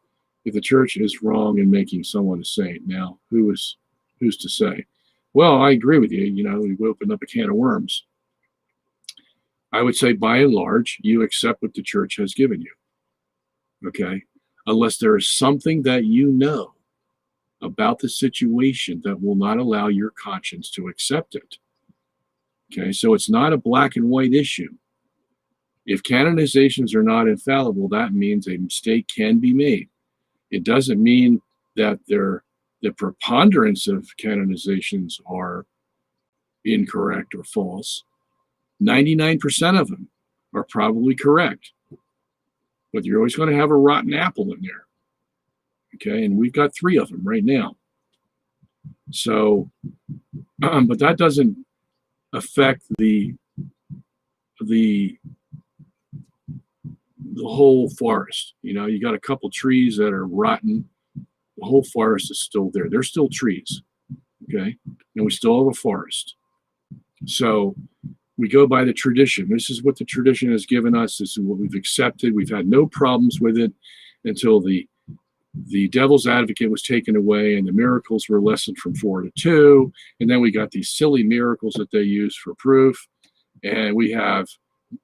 If the church is wrong in making someone a saint, now who's to say? Well, I agree with you. You know, we've opened up a can of worms. I would say, by and large, you accept what the church has given you. Okay? Unless there is something that you know about the situation that will not allow your conscience to accept it. Okay? So it's not a black and white issue. If canonizations are not infallible, that means a mistake can be made. It doesn't mean that the preponderance of canonizations are incorrect or false. 99% of them are probably correct, but you're always going to have a rotten apple in there. Okay, and we've got 3 of them right now. So, but that doesn't affect the whole forest. You know, you got a couple trees that are rotten. The whole forest is still there. They're still trees. Okay, and we still have a forest. So we go by the tradition. This is what the tradition has given us. This is what we've accepted. We've had no problems with it until the devil's advocate was taken away and the miracles were lessened from 4 to 2. And then we got these silly miracles that they use for proof. And we have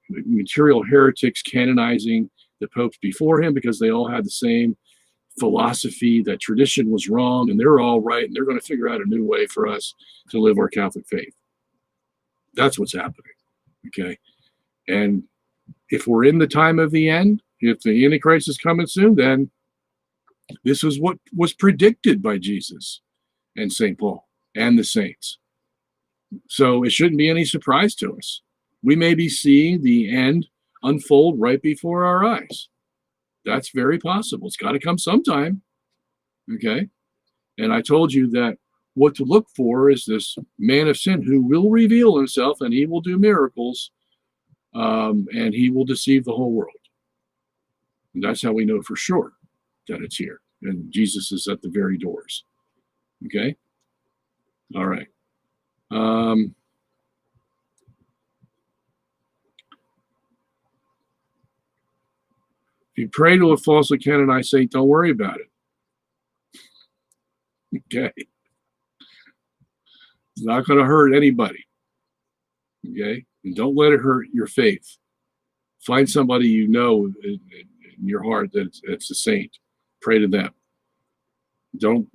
material heretics canonizing the popes before him because they all had the same philosophy that tradition was wrong and they're all right. And they're going to figure out a new way for us to live our Catholic faith. That's what's happening, okay? And if we're in the time of the end, if the Antichrist is coming soon, then this is what was predicted by Jesus and St. Paul and the saints. So it shouldn't be any surprise to us. We may be seeing the end unfold right before our eyes. That's very possible. It's got to come sometime, okay? And I told you that what to look for is this man of sin who will reveal himself, and he will do miracles, and he will deceive the whole world. And that's how we know for sure that it's here. And Jesus is at the very doors. Okay? All right. If you pray to a falsely canonized saint, don't worry about it. Okay? It's not going to hurt anybody. Okay? And don't let it hurt your faith. Find somebody you know in your heart that it's a saint. Pray to them. Don't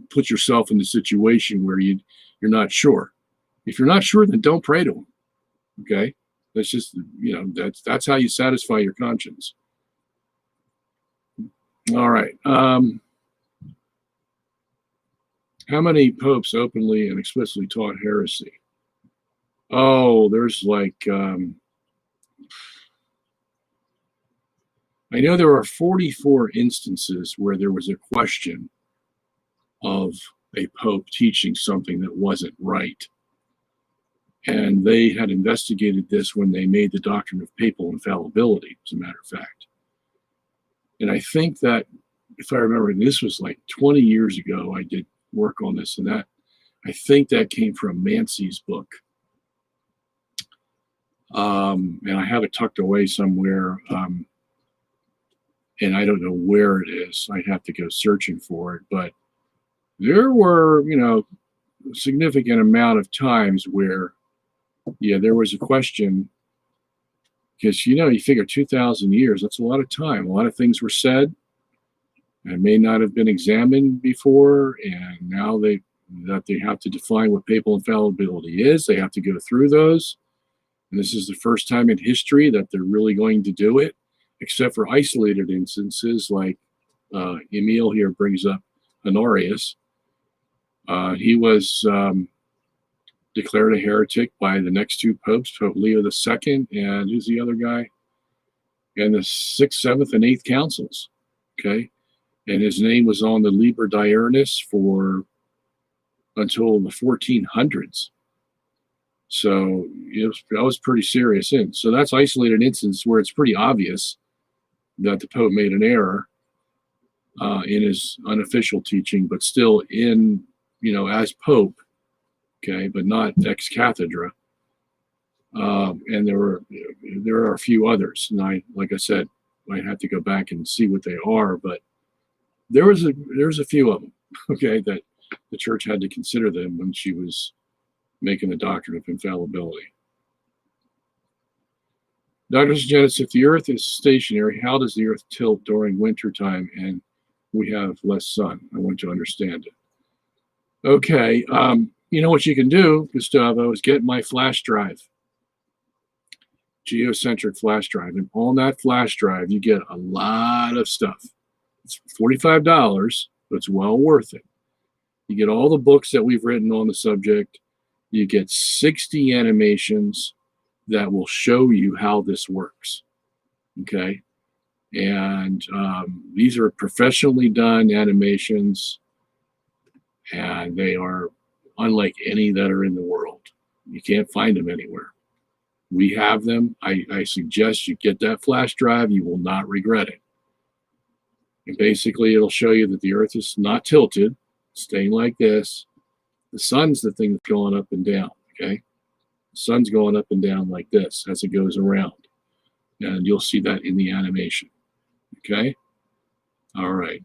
put yourself in the situation where you're not sure. If you're not sure, then don't pray to them. Okay? That's just, that's how you satisfy your conscience. All right. How many popes openly and explicitly taught heresy? Oh, there's like, I know there are 44 instances where there was a question of a pope teaching something that wasn't right. And they had investigated this when they made the doctrine of papal infallibility, as a matter of fact. And I think that, if I remember, this was like 20 years ago, I did work on this, and that, I think that came from Mancy's book. And I have it tucked away somewhere. And I don't know where it is. I'd have to go searching for it. But there were, a significant amount of times where, there was a question. Because, you figure 2,000 years, that's a lot of time. A lot of things were said and may not have been examined before. And now they have to define what papal infallibility is. They have to go through those. And this is the first time in history that they're really going to do it, except for isolated instances like Emil here brings up Honorius. He was declared a heretic by the next two popes, Pope Leo II, and who's the other guy? And the 6th, 7th, and 8th councils. Okay, and his name was on the Liber Diurnus until the 1400s. So that was pretty serious. And so that's isolated instance where it's pretty obvious that the Pope made an error in his unofficial teaching, but still as Pope, okay, but not ex cathedra. And there are a few others, and like I said, might have to go back and see what they are, but there's a few of them, okay, that the church had to consider them when she was making the doctrine of infallibility. Dr. Sungenis, if the earth is stationary, how does the earth tilt during winter time and we have less sun? I want to understand it. Okay, what you can do, Gustavo, is get my flash drive, geocentric flash drive, and on that flash drive you get a lot of stuff. It's $45, but it's well worth it. You get all the books that we've written on the subject. You get 60 animations that will show you how this works. Okay, and these are professionally done animations, and they are unlike any that are in the world. You can't find them anywhere. We have them. I suggest you get that flash drive. You will not regret it. And basically, it'll show you that the earth is not tilted, staying like this. The sun's the thing that's going up and down, okay? The sun's going up and down like this as it goes around. And you'll see that in the animation, okay? All right.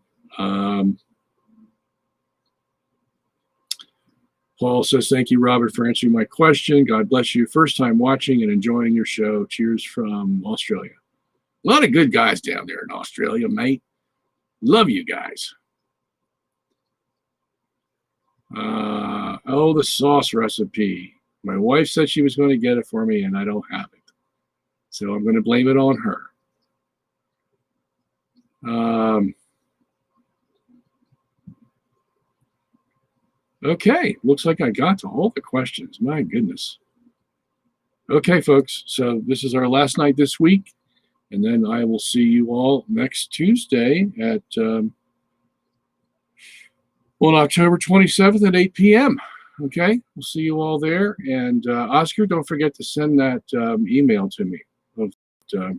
Paul says, thank you, Robert, for answering my question. God bless you. First time watching and enjoying your show. Cheers from Australia. A lot of good guys down there in Australia, mate. Love you guys. The sauce recipe. My wife said she was going to get it for me, and I don't have it. So I'm going to blame it on her. Okay, looks like I got to all the questions. My goodness. Okay, folks, so this is our last night this week, and then I will see you all next Tuesday at on October 27th at 8 p.m. Okay, we'll see you all there. And Oscar, don't forget to send that email to me. As a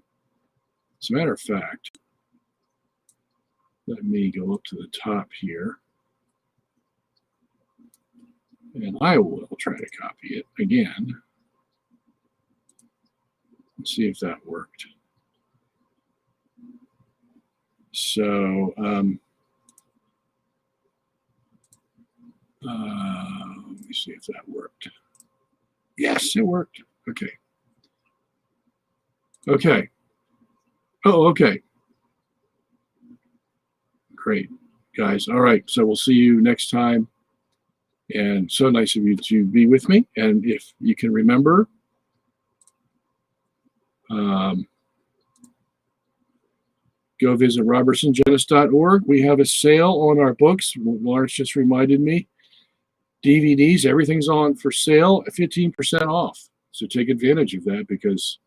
matter of fact, let me go up to the top here. And I will try to copy it again. Let's see if that worked. So, let me see if that worked. Yes, it worked. Okay. Okay. Oh, okay. Great, guys. All right. So we'll see you next time. And so nice of you to be with me. And if you can remember, go visit robertsongenis.org. We have a sale on our books. Lawrence just reminded me. DVDs, everything's on for sale at 15% off. So take advantage of that because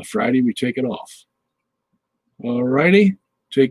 Friday we take it off. All righty. Take care.